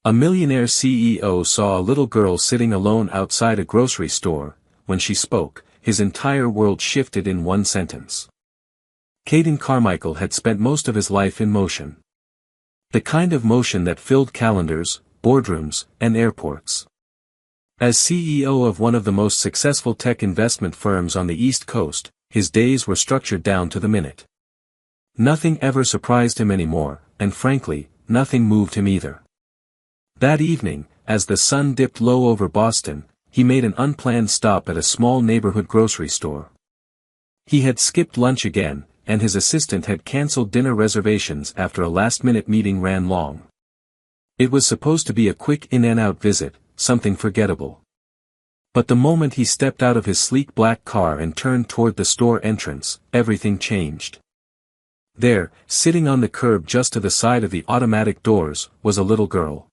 A millionaire CEO saw a little girl sitting alone outside a grocery store. When she spoke, his entire world shifted in one sentence. Caden Carmichael had spent most of his life in motion. The kind of motion that filled calendars, boardrooms, and airports. As CEO of one of the most successful tech investment firms on the East Coast, his days were structured down to the minute. Nothing ever surprised him anymore, and frankly, nothing moved him either. That evening, as the sun dipped low over Boston, he made an unplanned stop at a small neighborhood grocery store. He had skipped lunch again, and his assistant had canceled dinner reservations after a last-minute meeting ran long. It was supposed to be a quick in-and-out visit, something forgettable. But the moment he stepped out of his sleek black car and turned toward the store entrance, everything changed. There, sitting on the curb just to the side of the automatic doors, was a little girl.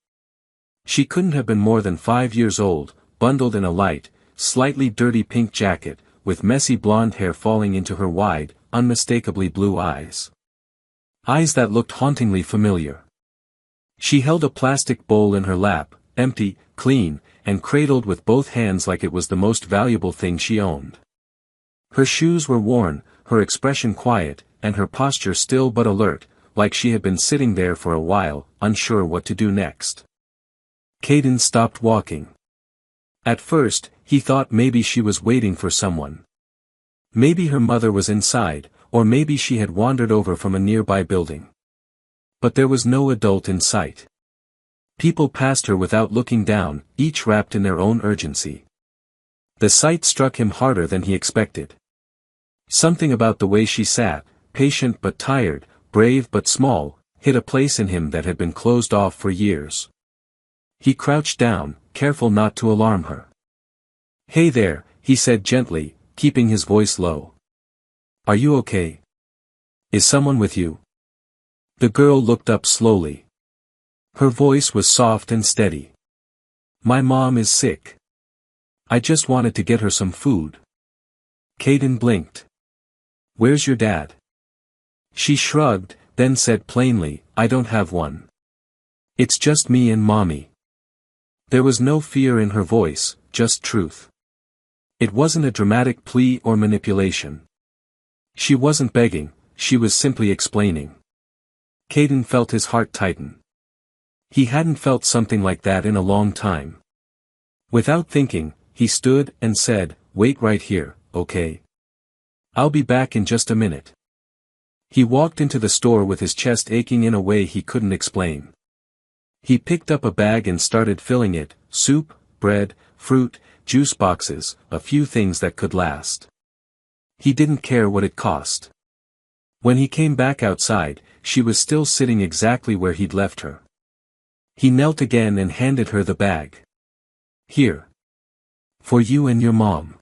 She couldn't have been more than 5 years old, bundled in a light, slightly dirty pink jacket, with messy blonde hair falling into her wide, unmistakably blue eyes. Eyes that looked hauntingly familiar. She held a plastic bowl in her lap, empty, clean, and cradled with both hands like it was the most valuable thing she owned. Her shoes were worn, her expression quiet, and her posture still but alert, like she had been sitting there for a while, unsure what to do next. Caden stopped walking. At first, he thought maybe she was waiting for someone. Maybe her mother was inside, or maybe she had wandered over from a nearby building. But there was no adult in sight. People passed her without looking down, each wrapped in their own urgency. The sight struck him harder than he expected. Something about the way she sat, patient but tired, brave but small, hit a place in him that had been closed off for years. He crouched down, careful not to alarm her. "Hey there," he said gently, keeping his voice low. "Are you okay? Is someone with you?" The girl looked up slowly. Her voice was soft and steady. "My mom is sick. I just wanted to get her some food." Caden blinked. "Where's your dad?" She shrugged, then said plainly, "I don't have one. It's just me and mommy." There was no fear in her voice, just truth. It wasn't a dramatic plea or manipulation. She wasn't begging, she was simply explaining. Caden felt his heart tighten. He hadn't felt something like that in a long time. Without thinking, he stood and said, "Wait right here, okay? I'll be back in just a minute." He walked into the store with his chest aching in a way he couldn't explain. He picked up a bag and started filling it, soup, bread, fruit, juice boxes, a few things that could last. He didn't care what it cost. When he came back outside, she was still sitting exactly where he'd left her. He knelt again and handed her the bag. "Here. For you and your mom."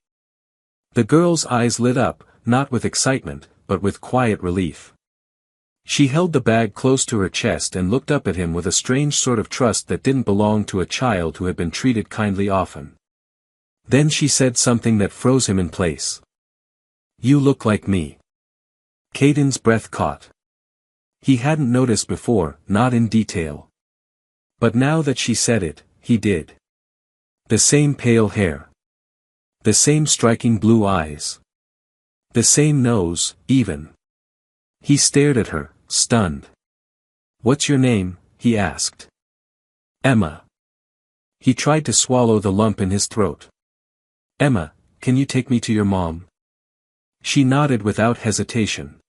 The girl's eyes lit up, not with excitement, but with quiet relief. She held the bag close to her chest and looked up at him with a strange sort of trust that didn't belong to a child who had been treated kindly often. Then she said something that froze him in place. "You look like me." Caden's breath caught. He hadn't noticed before, not in detail. But now that she said it, he did. The same pale hair. The same striking blue eyes. The same nose, even. He stared at her, stunned. "What's your name?" he asked. "Emma." He tried to swallow the lump in his throat. "Emma, can you take me to your mom?" She nodded without hesitation.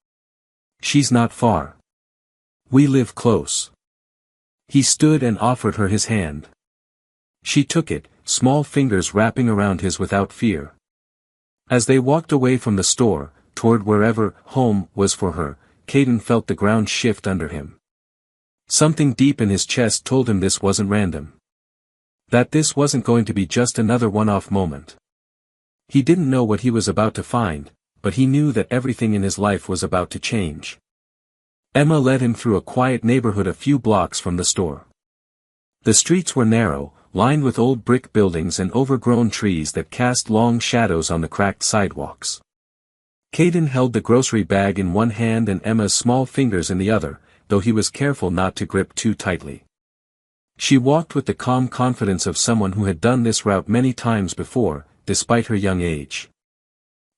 "She's not far. We live close." He stood and offered her his hand. She took it, small fingers wrapping around his without fear. As they walked away from the store, toward wherever home was for her, Caden felt the ground shift under him. Something deep in his chest told him this wasn't random. That this wasn't going to be just another one-off moment. He didn't know what he was about to find, but he knew that everything in his life was about to change. Emma led him through a quiet neighborhood a few blocks from the store. The streets were narrow, lined with old brick buildings and overgrown trees that cast long shadows on the cracked sidewalks. Caden held the grocery bag in one hand and Emma's small fingers in the other, though he was careful not to grip too tightly. She walked with the calm confidence of someone who had done this route many times before, despite her young age.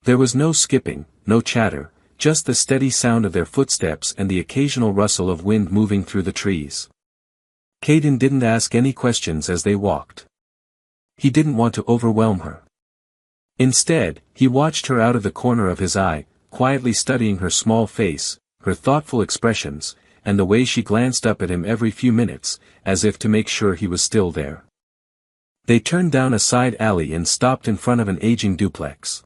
There was no skipping, no chatter, just the steady sound of their footsteps and the occasional rustle of wind moving through the trees. Caden didn't ask any questions as they walked. He didn't want to overwhelm her. Instead, he watched her out of the corner of his eye, quietly studying her small face, her thoughtful expressions, and the way she glanced up at him every few minutes, as if to make sure he was still there. They turned down a side alley and stopped in front of an aging duplex.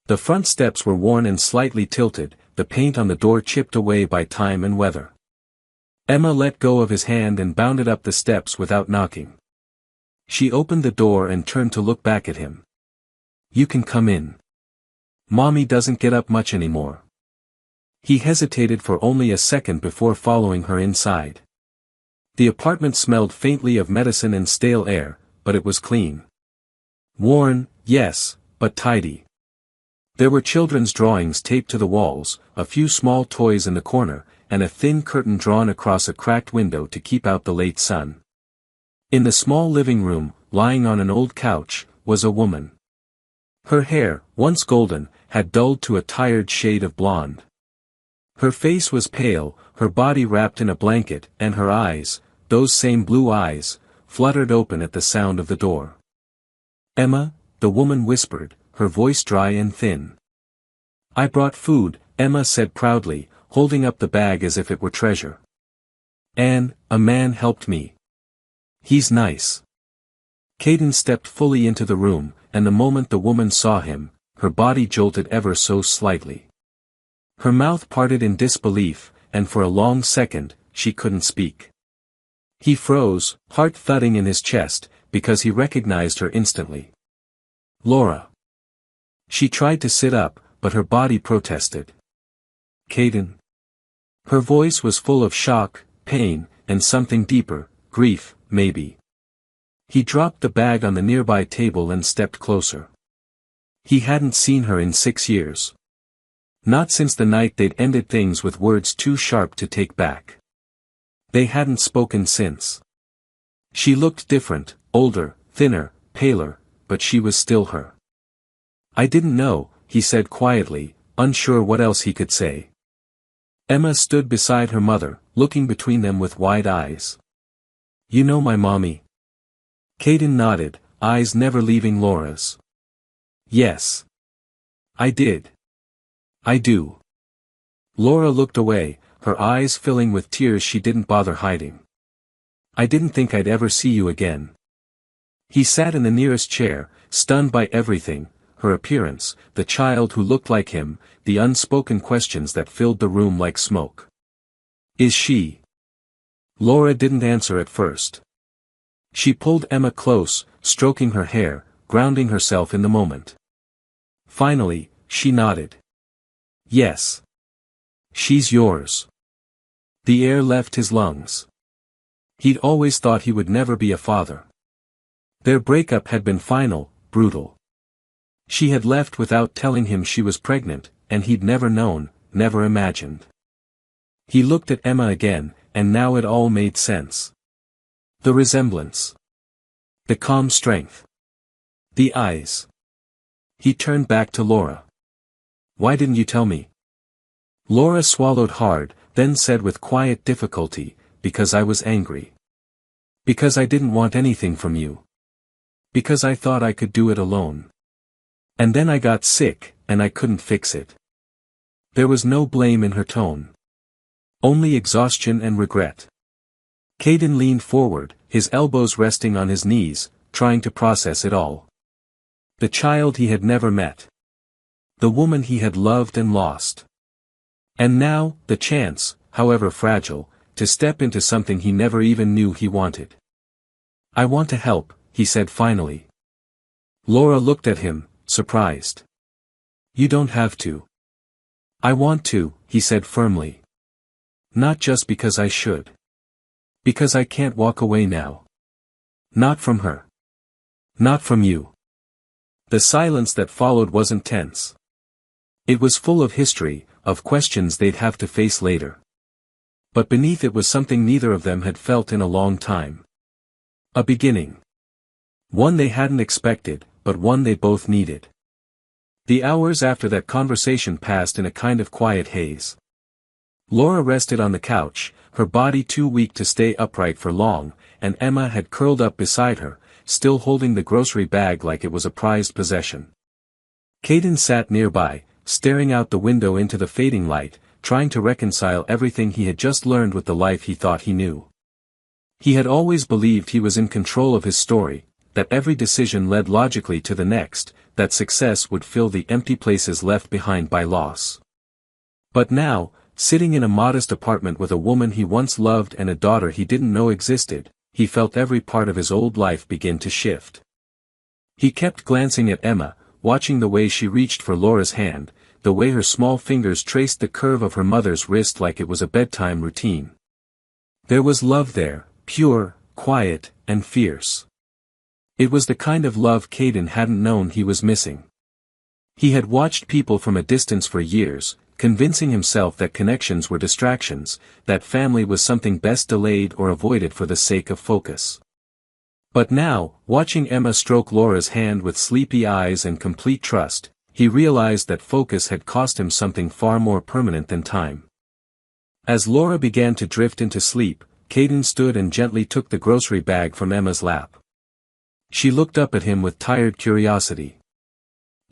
The front steps were worn and slightly tilted, the paint on the door chipped away by time and weather. Emma let go of his hand and bounded up the steps without knocking. She opened the door and turned to look back at him. "You can come in. Mommy doesn't get up much anymore." He hesitated for only a second before following her inside. The apartment smelled faintly of medicine and stale air, but it was clean. Worn, yes, but tidy. There were children's drawings taped to the walls, a few small toys in the corner, and a thin curtain drawn across a cracked window to keep out the late sun. In the small living room, lying on an old couch, was a woman. Her hair, once golden, had dulled to a tired shade of blonde. Her face was pale, her body wrapped in a blanket, and her eyes, those same blue eyes, fluttered open at the sound of the door. "Emma," the woman whispered, her voice dry and thin. "I brought food," Emma said proudly, holding up the bag as if it were treasure. "And, a man helped me. He's nice." Caden stepped fully into the room, and the moment the woman saw him, her body jolted ever so slightly. Her mouth parted in disbelief, and for a long second, she couldn't speak. He froze, heart thudding in his chest, because he recognized her instantly. "Laura." She tried to sit up, but her body protested. "Caden." Her voice was full of shock, pain, and something deeper, grief, maybe. He dropped the bag on the nearby table and stepped closer. He hadn't seen her in 6 years. Not since the night they'd ended things with words too sharp to take back. They hadn't spoken since. She looked different, older, thinner, paler, but she was still her. "I didn't know," he said quietly, unsure what else he could say. Emma stood beside her mother, looking between them with wide eyes. "You know my mommy?" Caden nodded, eyes never leaving Laura's. "Yes. I did. I do." Laura looked away, her eyes filling with tears she didn't bother hiding. "I didn't think I'd ever see you again." He sat in the nearest chair, stunned by everything, her appearance, the child who looked like him, the unspoken questions that filled the room like smoke. "Is she?" Laura didn't answer at first. She pulled Emma close, stroking her hair, grounding herself in the moment. Finally, she nodded. "Yes. She's yours." The air left his lungs. He'd always thought he would never be a father. Their breakup had been final, brutal. She had left without telling him she was pregnant, and he'd never known, never imagined. He looked at Emma again, and now it all made sense. The resemblance. The calm strength. The eyes. He turned back to Laura. "Why didn't you tell me?" Laura swallowed hard, then said with quiet difficulty, "Because I was angry. Because I didn't want anything from you. Because I thought I could do it alone. And then I got sick, and I couldn't fix it." There was no blame in her tone. Only exhaustion and regret. Caden leaned forward, his elbows resting on his knees, trying to process it all. The child he had never met. The woman he had loved and lost. And now, the chance, however fragile, to step into something he never even knew he wanted. "I want to help," he said finally. Laura looked at him, surprised. "You don't have to." "I want to," he said firmly. "Not just because I should. Because I can't walk away now. Not from her. Not from you." The silence that followed wasn't tense. It was full of history, of questions they'd have to face later. But beneath it was something neither of them had felt in a long time. A beginning. One they hadn't expected, but one they both needed. The hours after that conversation passed in a kind of quiet haze. Laura rested on the couch, her body too weak to stay upright for long, and Emma had curled up beside her, still holding the grocery bag like it was a prized possession. Caden sat nearby, staring out the window into the fading light, trying to reconcile everything he had just learned with the life he thought he knew. He had always believed he was in control of his story, that every decision led logically to the next, that success would fill the empty places left behind by loss. But now, sitting in a modest apartment with a woman he once loved and a daughter he didn't know existed, he felt every part of his old life begin to shift. He kept glancing at Emma, watching the way she reached for Laura's hand, the way her small fingers traced the curve of her mother's wrist like it was a bedtime routine. There was love there, pure, quiet, and fierce. It was the kind of love Caden hadn't known he was missing. He had watched people from a distance for years, convincing himself that connections were distractions, that family was something best delayed or avoided for the sake of focus. But now, watching Emma stroke Laura's hand with sleepy eyes and complete trust, he realized that focus had cost him something far more permanent than time. As Laura began to drift into sleep, Caden stood and gently took the grocery bag from Emma's lap. She looked up at him with tired curiosity.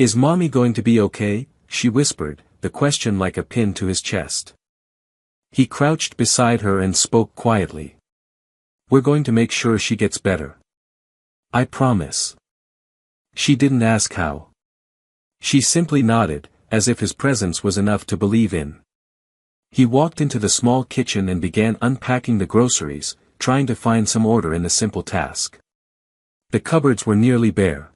"Is Mommy going to be okay?" she whispered, the question like a pin to his chest. He crouched beside her and spoke quietly. "We're going to make sure she gets better. I promise." She didn't ask how. She simply nodded, as if his presence was enough to believe in. He walked into the small kitchen and began unpacking the groceries, trying to find some order in the simple task. The cupboards were nearly bare.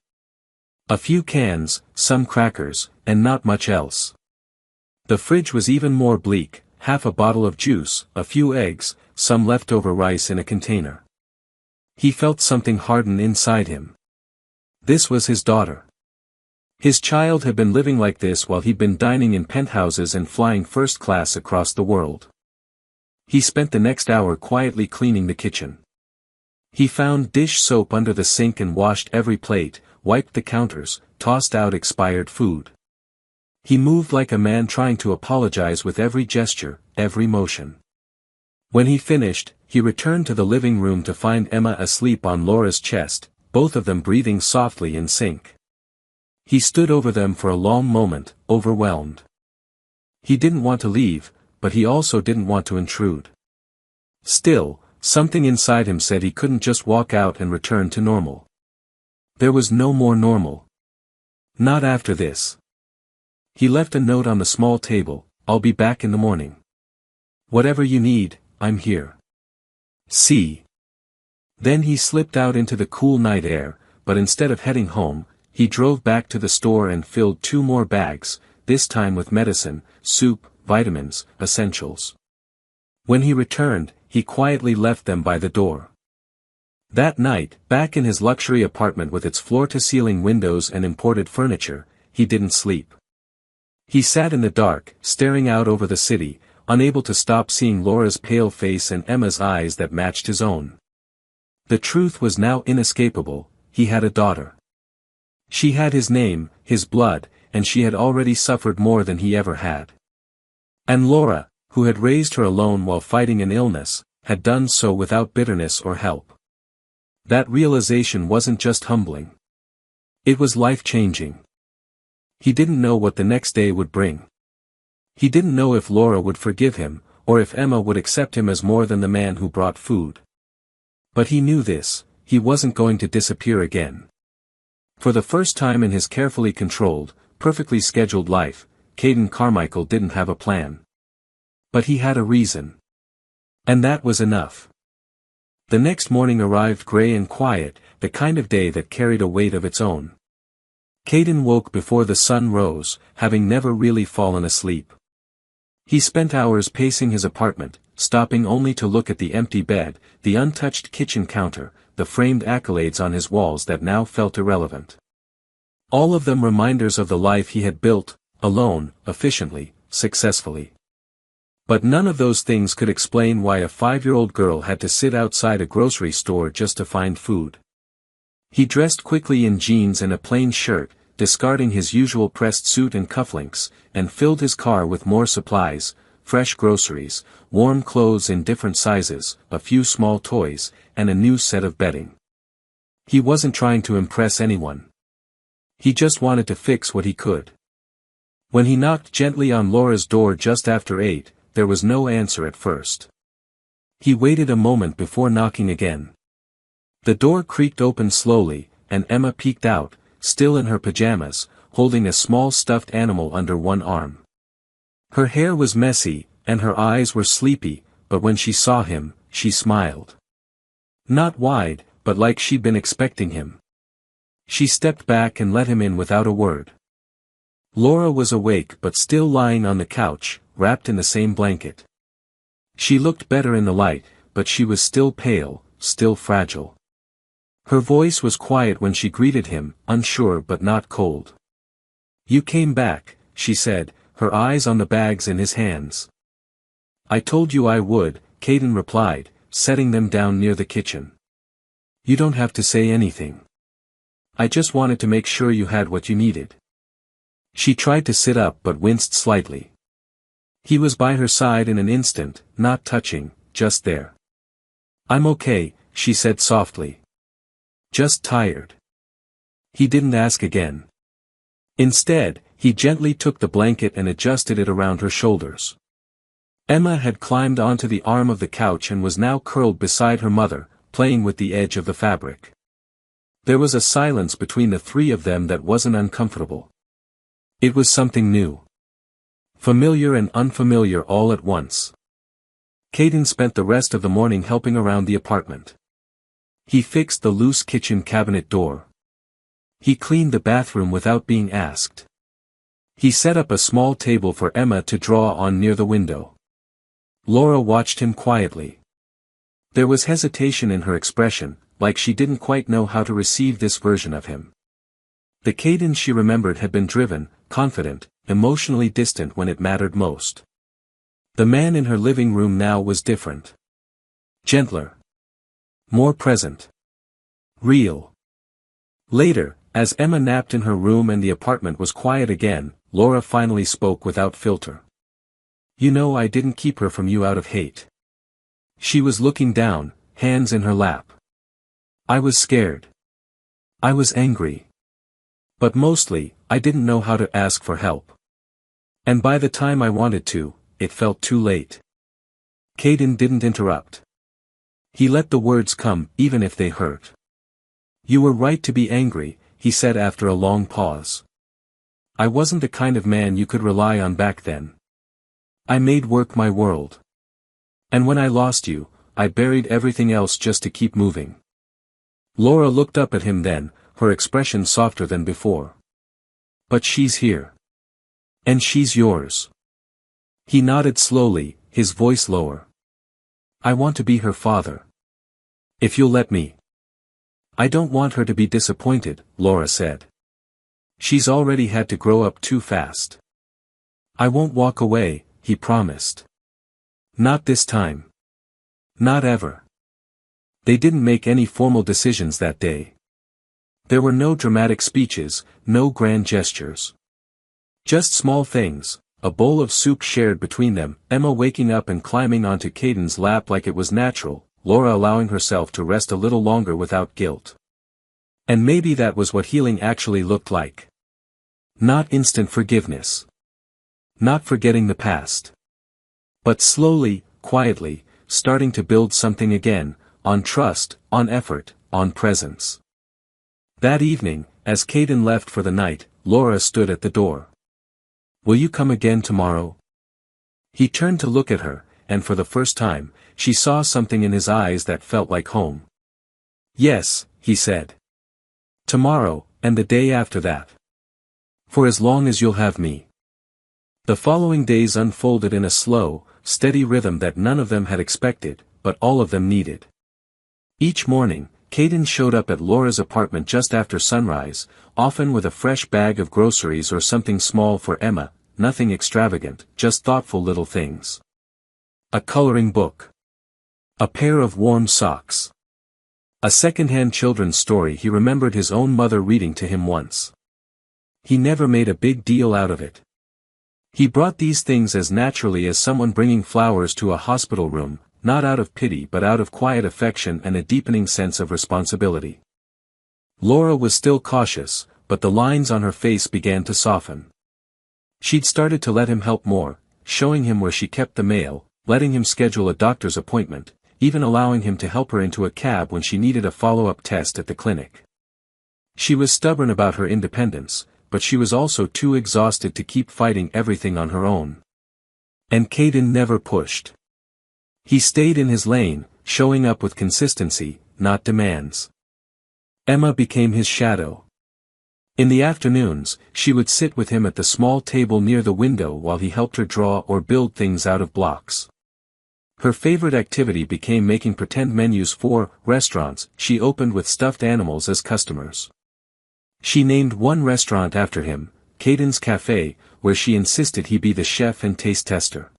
A few cans, some crackers, and not much else. The fridge was even more bleak, half a bottle of juice, a few eggs, some leftover rice in a container. He felt something harden inside him. This was his daughter. His child had been living like this while he'd been dining in penthouses and flying first class across the world. He spent the next hour quietly cleaning the kitchen. He found dish soap under the sink and washed every plate, wiped the counters, tossed out expired food. He moved like a man trying to apologize with every gesture, every motion. When he finished, he returned to the living room to find Emma asleep on Laura's chest, both of them breathing softly in sync. He stood over them for a long moment, overwhelmed. He didn't want to leave, but he also didn't want to intrude. Still, something inside him said he couldn't just walk out and return to normal. There was no more normal. Not after this. He left a note on the small table, "I'll be back in the morning. Whatever you need, I'm here. See." Then he slipped out into the cool night air, but instead of heading home, he drove back to the store and filled 2 more bags, this time with medicine, soup, vitamins, essentials. When he returned, he quietly left them by the door. That night, back in his luxury apartment with its floor-to-ceiling windows and imported furniture, he didn't sleep. He sat in the dark, staring out over the city, unable to stop seeing Laura's pale face and Emma's eyes that matched his own. The truth was now inescapable: he had a daughter. She had his name, his blood, and she had already suffered more than he ever had. And Laura, who had raised her alone while fighting an illness, had done so without bitterness or help. That realization wasn't just humbling. It was life-changing. He didn't know what the next day would bring. He didn't know if Laura would forgive him, or if Emma would accept him as more than the man who brought food. But he knew this: he wasn't going to disappear again. For the first time in his carefully controlled, perfectly scheduled life, Caden Carmichael didn't have a plan. But he had a reason. And that was enough. The next morning arrived gray and quiet, the kind of day that carried a weight of its own. Caden woke before the sun rose, having never really fallen asleep. He spent hours pacing his apartment, stopping only to look at the empty bed, the untouched kitchen counter, the framed accolades on his walls that now felt irrelevant. All of them reminders of the life he had built, alone, efficiently, successfully. But none of those things could explain why a 5-year-old girl had to sit outside a grocery store just to find food. He dressed quickly in jeans and a plain shirt, discarding his usual pressed suit and cufflinks, and filled his car with more supplies, fresh groceries, warm clothes in different sizes, a few small toys, and a new set of bedding. He wasn't trying to impress anyone. He just wanted to fix what he could. When he knocked gently on Laura's door just after 8, there was no answer at first. He waited a moment before knocking again. The door creaked open slowly, and Emma peeked out, still in her pajamas, holding a small stuffed animal under one arm. Her hair was messy, and her eyes were sleepy, but when she saw him, she smiled. Not wide, but like she'd been expecting him. She stepped back and let him in without a word. Laura was awake but still lying on the couch, wrapped in the same blanket. She looked better in the light, but she was still pale, still fragile. Her voice was quiet when she greeted him, unsure but not cold. "You came back," she said, her eyes on the bags in his hands. "I told you I would," Caden replied, setting them down near the kitchen. "You don't have to say anything. I just wanted to make sure you had what you needed." She tried to sit up but winced slightly. He was by her side in an instant, not touching, just there. "I'm okay," she said softly. "Just tired." He didn't ask again. Instead, he gently took the blanket and adjusted it around her shoulders. Emma had climbed onto the arm of the couch and was now curled beside her mother, playing with the edge of the fabric. There was a silence between the three of them that wasn't uncomfortable. It was something new. Familiar and unfamiliar all at once. Caden spent the rest of the morning helping around the apartment. He fixed the loose kitchen cabinet door. He cleaned the bathroom without being asked. He set up a small table for Emma to draw on near the window. Laura watched him quietly. There was hesitation in her expression, like she didn't quite know how to receive this version of him. The Caden she remembered had been driven, confident, emotionally distant when it mattered most. The man in her living room now was different. Gentler. More present. Real. Later, as Emma napped in her room and the apartment was quiet again, Laura finally spoke without filter. "You know, I didn't keep her from you out of hate." She was looking down, hands in her lap. "I was scared. I was angry. But mostly, I didn't know how to ask for help. And by the time I wanted to, it felt too late." Caden didn't interrupt. He let the words come, even if they hurt. "You were right to be angry," he said after a long pause. "I wasn't the kind of man you could rely on back then. I made work my world. And when I lost you, I buried everything else just to keep moving." Laura looked up at him then, her expression softer than before. "But she's here. And she's yours." He nodded slowly, his voice lower. "I want to be her father. If you'll let me." "I don't want her to be disappointed," Laura said. "She's already had to grow up too fast." "I won't walk away," he promised. "Not this time. Not ever." They didn't make any formal decisions that day. There were no dramatic speeches, no grand gestures. Just small things, a bowl of soup shared between them, Emma waking up and climbing onto Caden's lap like it was natural, Laura allowing herself to rest a little longer without guilt. And maybe that was what healing actually looked like. Not instant forgiveness. Not forgetting the past. But slowly, quietly, starting to build something again, on trust, on effort, on presence. That evening, as Caden left for the night, Laura stood at the door. "Will you come again tomorrow?" He turned to look at her, and for the first time, she saw something in his eyes that felt like home. "Yes," he said. "Tomorrow, and the day after that. For as long as you'll have me." The following days unfolded in a slow, steady rhythm that none of them had expected, but all of them needed. Each morning, Caden showed up at Laura's apartment just after sunrise, often with a fresh bag of groceries or something small for Emma, nothing extravagant, just thoughtful little things. A coloring book. A pair of warm socks. A second-hand children's story he remembered his own mother reading to him once. He never made a big deal out of it. He brought these things as naturally as someone bringing flowers to a hospital room, not out of pity but out of quiet affection and a deepening sense of responsibility. Laura was still cautious, but the lines on her face began to soften. She'd started to let him help more, showing him where she kept the mail, letting him schedule a doctor's appointment, even allowing him to help her into a cab when she needed a follow-up test at the clinic. She was stubborn about her independence, but she was also too exhausted to keep fighting everything on her own. And Caden never pushed. He stayed in his lane, showing up with consistency, not demands. Emma became his shadow. In the afternoons, she would sit with him at the small table near the window while he helped her draw or build things out of blocks. Her favorite activity became making pretend menus for restaurants she opened with stuffed animals as customers. She named one restaurant after him, Caden's Cafe, where she insisted he be the chef and taste tester.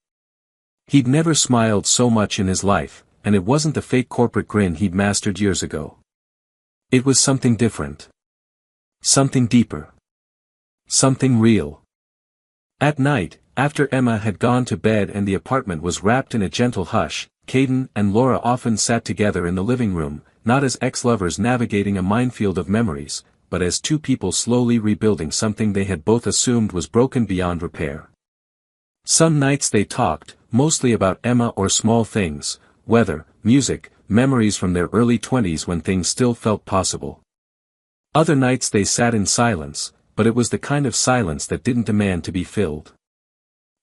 He'd never smiled so much in his life, and it wasn't the fake corporate grin he'd mastered years ago. It was something different. Something deeper. Something real. At night, after Emma had gone to bed and the apartment was wrapped in a gentle hush, Caden and Laura often sat together in the living room, not as ex-lovers navigating a minefield of memories, but as two people slowly rebuilding something they had both assumed was broken beyond repair. Some nights they talked, mostly about Emma or small things, weather, music, memories from their early 20s when things still felt possible. Other nights they sat in silence, but it was the kind of silence that didn't demand to be filled.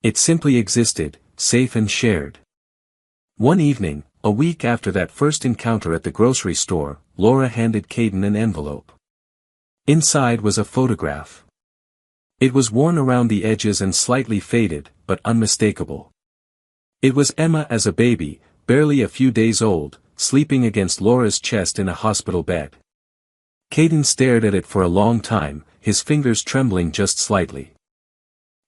It simply existed, safe and shared. One evening, a week after that first encounter at the grocery store, Laura handed Caden an envelope. Inside was a photograph. It was worn around the edges and slightly faded, but unmistakable. It was Emma as a baby, barely a few days old, sleeping against Laura's chest in a hospital bed. Caden stared at it for a long time, his fingers trembling just slightly.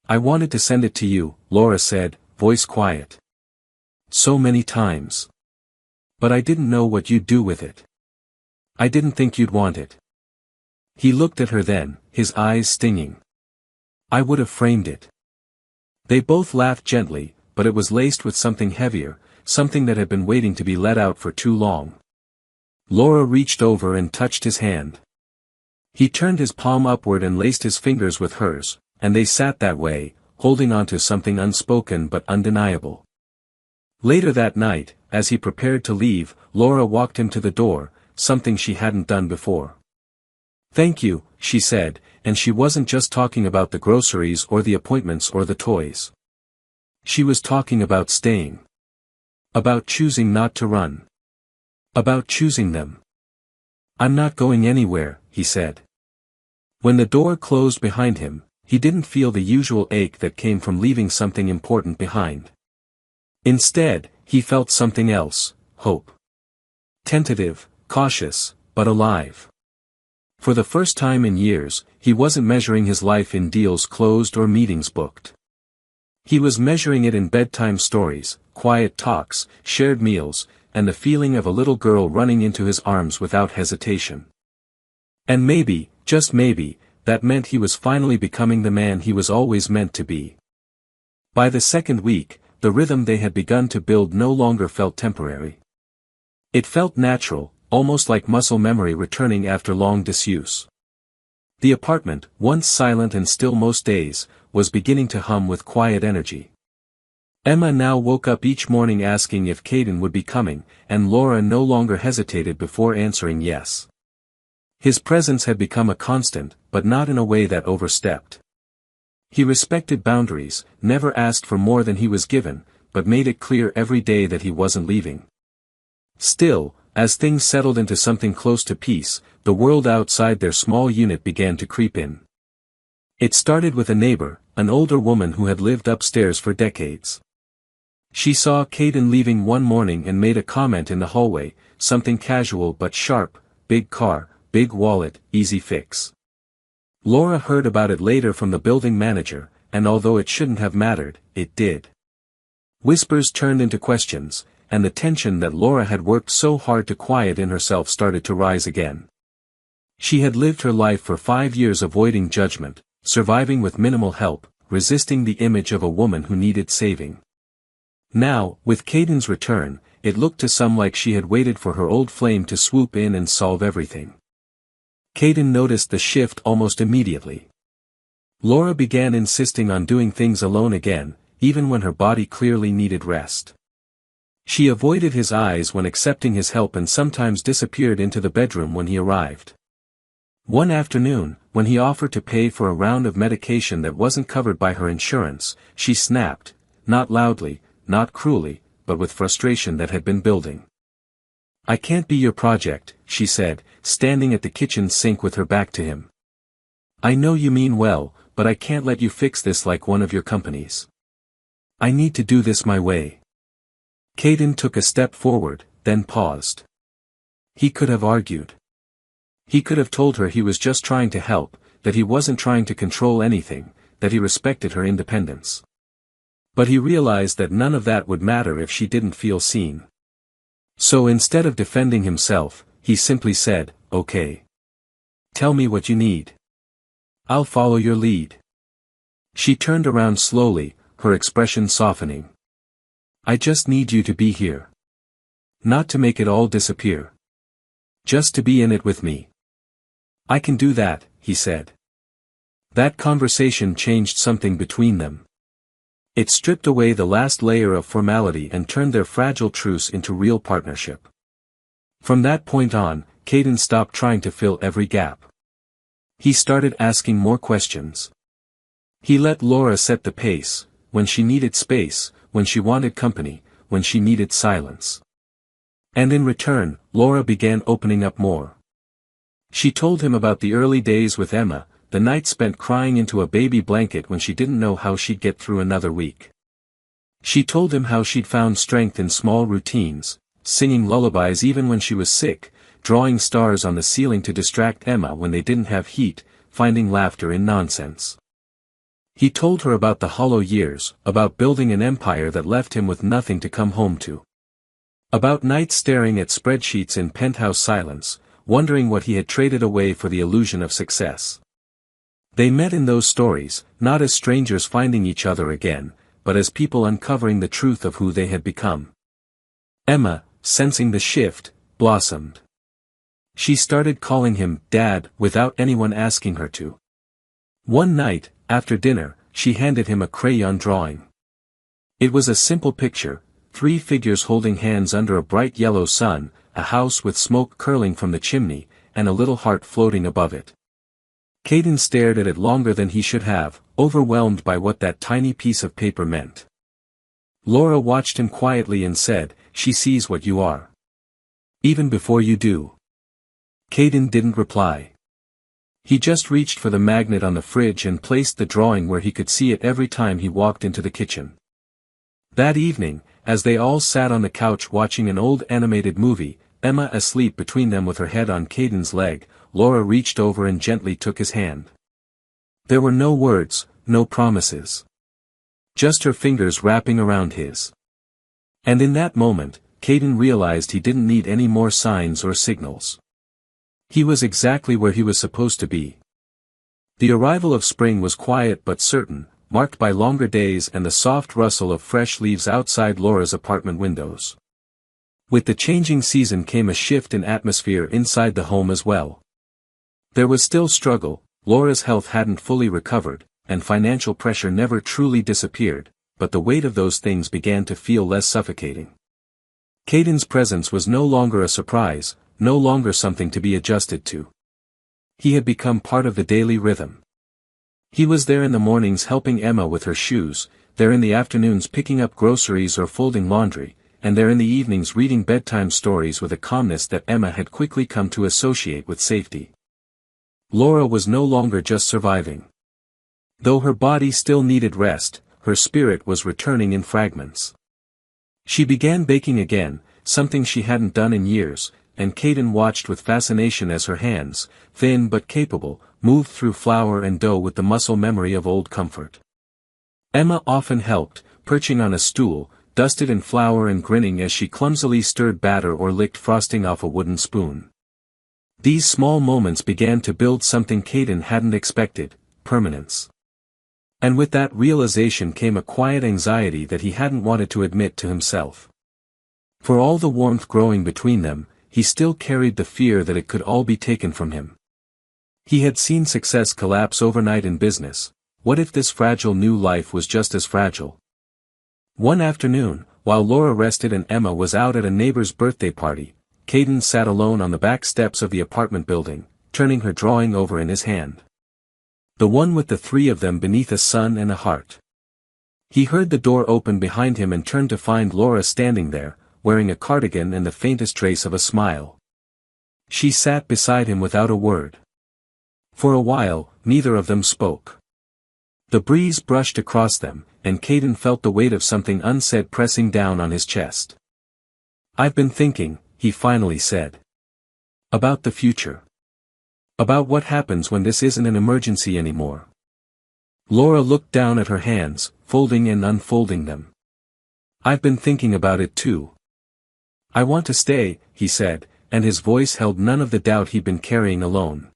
"I wanted to send it to you," Laura said, voice quiet. "So many times. But I didn't know what you'd do with it. I didn't think you'd want it." He looked at her then, his eyes stinging. "I would have framed it." They both laughed gently, but it was laced with something heavier, something that had been waiting to be let out for too long. Laura reached over and touched his hand. He turned his palm upward and laced his fingers with hers, and they sat that way, holding on to something unspoken but undeniable. Later that night, as he prepared to leave, Laura walked him to the door, something she hadn't done before. "Thank you," she said, and she wasn't just talking about the groceries or the appointments or the toys. She was talking about staying. About choosing not to run. About choosing them. "I'm not going anywhere," he said. When the door closed behind him, he didn't feel the usual ache that came from leaving something important behind. Instead, he felt something else, hope. Tentative, cautious, but alive. For the first time in years, he wasn't measuring his life in deals closed or meetings booked. He was measuring it in bedtime stories, quiet talks, shared meals, and the feeling of a little girl running into his arms without hesitation. And maybe, just maybe, that meant he was finally becoming the man he was always meant to be. By the second week, the rhythm they had begun to build no longer felt temporary. It felt natural, almost like muscle memory returning after long disuse. The apartment, once silent and still most days, was beginning to hum with quiet energy. Emma now woke up each morning asking if Caden would be coming, and Laura no longer hesitated before answering yes. His presence had become a constant, but not in a way that overstepped. He respected boundaries, never asked for more than he was given, but made it clear every day that he wasn't leaving. Still, as things settled into something close to peace, the world outside their small unit began to creep in. It started with a neighbor, an older woman who had lived upstairs for decades. She saw Caden leaving one morning and made a comment in the hallway, something casual but sharp: "Big car, big wallet, easy fix." Laura heard about it later from the building manager, and although it shouldn't have mattered, it did. Whispers turned into questions, and the tension that Laura had worked so hard to quiet in herself started to rise again. She had lived her life for 5 years avoiding judgment, surviving with minimal help, resisting the image of a woman who needed saving. Now, with Caden's return, it looked to some like she had waited for her old flame to swoop in and solve everything. Caden noticed the shift almost immediately. Laura began insisting on doing things alone again, even when her body clearly needed rest. She avoided his eyes when accepting his help and sometimes disappeared into the bedroom when he arrived. One afternoon, when he offered to pay for a round of medication that wasn't covered by her insurance, she snapped, not loudly, not cruelly, but with frustration that had been building. "I can't be your project," she said, standing at the kitchen sink with her back to him. "I know you mean well, but I can't let you fix this like one of your companies. I need to do this my way." Caden took a step forward, then paused. He could have argued. He could have told her he was just trying to help, that he wasn't trying to control anything, that he respected her independence. But he realized that none of that would matter if she didn't feel seen. So instead of defending himself, he simply said, "Okay. Tell me what you need. I'll follow your lead." She turned around slowly, her expression softening. "I just need you to be here. Not to make it all disappear. Just to be in it with me." "I can do that," he said. That conversation changed something between them. It stripped away the last layer of formality and turned their fragile truce into real partnership. From that point on, Caden stopped trying to fill every gap. He started asking more questions. He let Laura set the pace, when she needed space, when she wanted company, when she needed silence. And in return, Laura began opening up more. She told him about the early days with Emma, the night spent crying into a baby blanket when she didn't know how she'd get through another week. She told him how she'd found strength in small routines, singing lullabies even when she was sick, drawing stars on the ceiling to distract Emma when they didn't have heat, finding laughter in nonsense. He told her about the hollow years, about building an empire that left him with nothing to come home to. About nights staring at spreadsheets in penthouse silence, wondering what he had traded away for the illusion of success. They met in those stories, not as strangers finding each other again, but as people uncovering the truth of who they had become. Emma, sensing the shift, blossomed. She started calling him Dad without anyone asking her to. One night, after dinner, she handed him a crayon drawing. It was a simple picture, 3 figures holding hands under a bright yellow sun, a house with smoke curling from the chimney, and a little heart floating above it. Caden stared at it longer than he should have, overwhelmed by what that tiny piece of paper meant. Laura watched him quietly and said, "She sees what you are. Even before you do." Caden didn't reply. He just reached for the magnet on the fridge and placed the drawing where he could see it every time he walked into the kitchen. That evening, as they all sat on the couch watching an old animated movie, Emma asleep between them with her head on Caden's leg, Laura reached over and gently took his hand. There were no words, no promises. Just her fingers wrapping around his. And in that moment, Caden realized he didn't need any more signs or signals. He was exactly where he was supposed to be. The arrival of spring was quiet but certain, marked by longer days and the soft rustle of fresh leaves outside Laura's apartment windows. With the changing season came a shift in atmosphere inside the home as well. There was still struggle, Laura's health hadn't fully recovered, and financial pressure never truly disappeared, but the weight of those things began to feel less suffocating. Caden's presence was no longer a surprise, no longer something to be adjusted to. He had become part of the daily rhythm. He was there in the mornings helping Emma with her shoes, there in the afternoons picking up groceries or folding laundry, and there in the evenings reading bedtime stories with a calmness that Emma had quickly come to associate with safety. Laura was no longer just surviving. Though her body still needed rest, her spirit was returning in fragments. She began baking again, something she hadn't done in years, and Caden watched with fascination as her hands, thin but capable, moved through flour and dough with the muscle memory of old comfort. Emma often helped, perching on a stool, dusted in flour and grinning as she clumsily stirred batter or licked frosting off a wooden spoon. These small moments began to build something Caden hadn't expected: permanence. And with that realization came a quiet anxiety that he hadn't wanted to admit to himself. For all the warmth growing between them, he still carried the fear that it could all be taken from him. He had seen success collapse overnight in business. What if this fragile new life was just as fragile? One afternoon, while Laura rested and Emma was out at a neighbor's birthday party, Caden sat alone on the back steps of the apartment building, turning her drawing over in his hand. The one with the three of them beneath a sun and a heart. He heard the door open behind him and turned to find Laura standing there, wearing a cardigan and the faintest trace of a smile. She sat beside him without a word. For a while, neither of them spoke. The breeze brushed across them, and Caden felt the weight of something unsaid pressing down on his chest. "I've been thinking," he finally said. "About the future. About what happens when this isn't an emergency anymore." Laura looked down at her hands, folding and unfolding them. "I've been thinking about it too. I want to stay," he said, and his voice held none of the doubt he'd been carrying alone.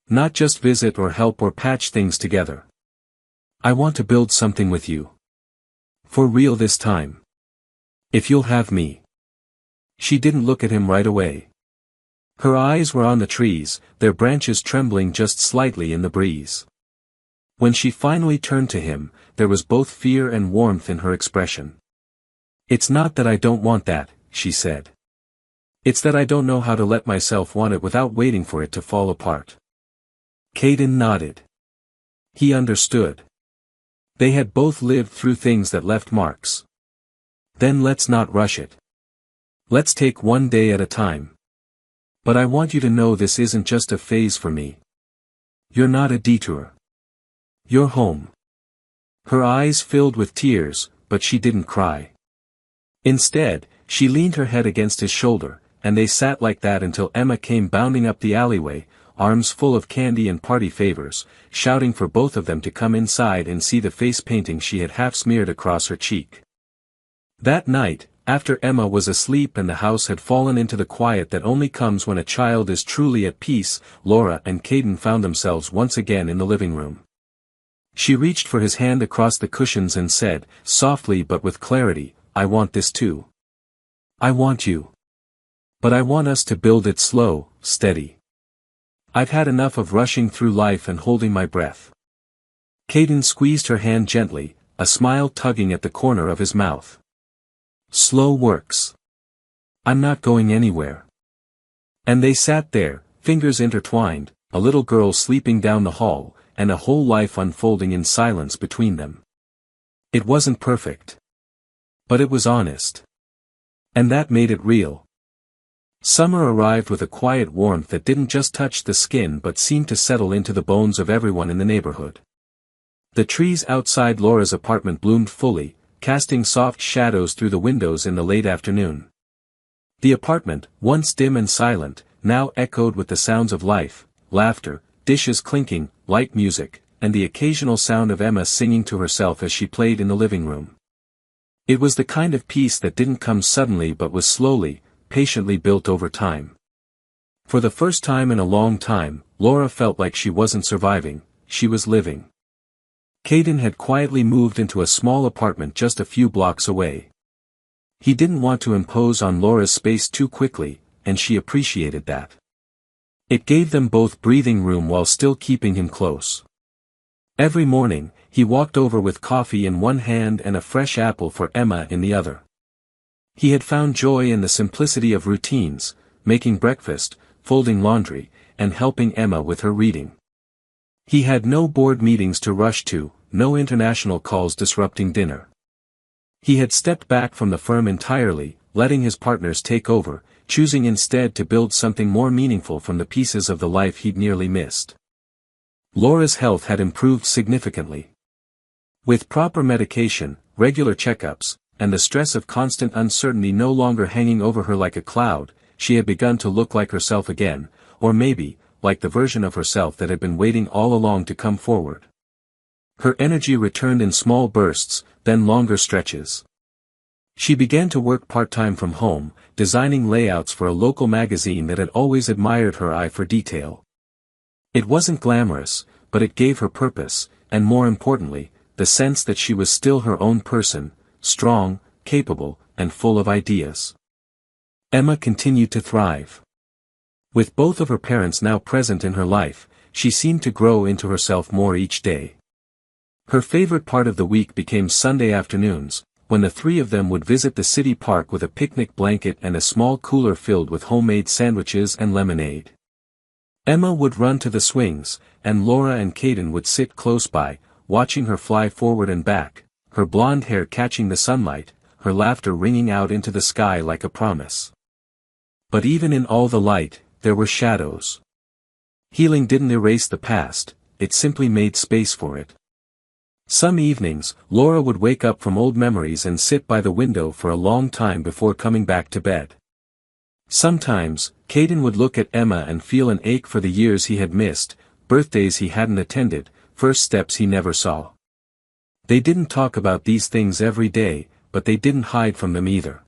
"Not just visit or help or patch things together. I want to build something with you. For real this time. If you'll have me." She didn't look at him right away. Her eyes were on the trees, their branches trembling just slightly in the breeze. When she finally turned to him, there was both fear and warmth in her expression. "It's not that I don't want that," she said. "It's that I don't know how to let myself want it without waiting for it to fall apart." Caden nodded. He understood. They had both lived through things that left marks. "Then let's not rush it. Let's take one day at a time. But I want you to know this isn't just a phase for me. You're not a detour. You're home." Her eyes filled with tears, but she didn't cry. Instead, she leaned her head against his shoulder, and they sat like that until Emma came bounding up the alleyway, arms full of candy and party favors, shouting for both of them to come inside and see the face painting she had half smeared across her cheek. That night, after Emma was asleep and the house had fallen into the quiet that only comes when a child is truly at peace, Laura and Caden found themselves once again in the living room. She reached for his hand across the cushions and said, softly but with clarity, "I want this too. I want you. But I want us to build it slow, steady. I've had enough of rushing through life and holding my breath." Caden squeezed her hand gently, a smile tugging at the corner of his mouth. "Slow works. I'm not going anywhere." And they sat there, fingers intertwined, a little girl sleeping down the hall, and a whole life unfolding in silence between them. It wasn't perfect. But it was honest. And that made it real. Summer arrived with a quiet warmth that didn't just touch the skin but seemed to settle into the bones of everyone in the neighborhood. The trees outside Laura's apartment bloomed fully, casting soft shadows through the windows in the late afternoon. The apartment, once dim and silent, now echoed with the sounds of life, laughter, dishes clinking, light music, and the occasional sound of Emma singing to herself as she played in the living room. It was the kind of peace that didn't come suddenly but was slowly, patiently built over time. For the first time in a long time, Laura felt like she wasn't surviving, she was living. Caden had quietly moved into a small apartment just a few blocks away. He didn't want to impose on Laura's space too quickly, and she appreciated that. It gave them both breathing room while still keeping him close. Every morning, he walked over with coffee in one hand and a fresh apple for Emma in the other. He had found joy in the simplicity of routines, making breakfast, folding laundry, and helping Emma with her reading. He had no board meetings to rush to, no international calls disrupting dinner. He had stepped back from the firm entirely, letting his partners take over, choosing instead to build something more meaningful from the pieces of the life he'd nearly missed. Laura's health had improved significantly. With proper medication, regular checkups, and the stress of constant uncertainty no longer hanging over her like a cloud, she had begun to look like herself again, or maybe, like the version of herself that had been waiting all along to come forward. Her energy returned in small bursts, then longer stretches. She began to work part-time from home, designing layouts for a local magazine that had always admired her eye for detail. It wasn't glamorous, but it gave her purpose, and more importantly, the sense that she was still her own person, strong, capable, and full of ideas. Emma continued to thrive. With both of her parents now present in her life, she seemed to grow into herself more each day. Her favorite part of the week became Sunday afternoons, when the three of them would visit the city park with a picnic blanket and a small cooler filled with homemade sandwiches and lemonade. Emma would run to the swings, and Laura and Caden would sit close by, watching her fly forward and back, her blonde hair catching the sunlight, her laughter ringing out into the sky like a promise. But even in all the light, there were shadows. Healing didn't erase the past, it simply made space for it. Some evenings, Laura would wake up from old memories and sit by the window for a long time before coming back to bed. Sometimes, Caden would look at Emma and feel an ache for the years he had missed, birthdays he hadn't attended, first steps he never saw. They didn't talk about these things every day, but they didn't hide from them either.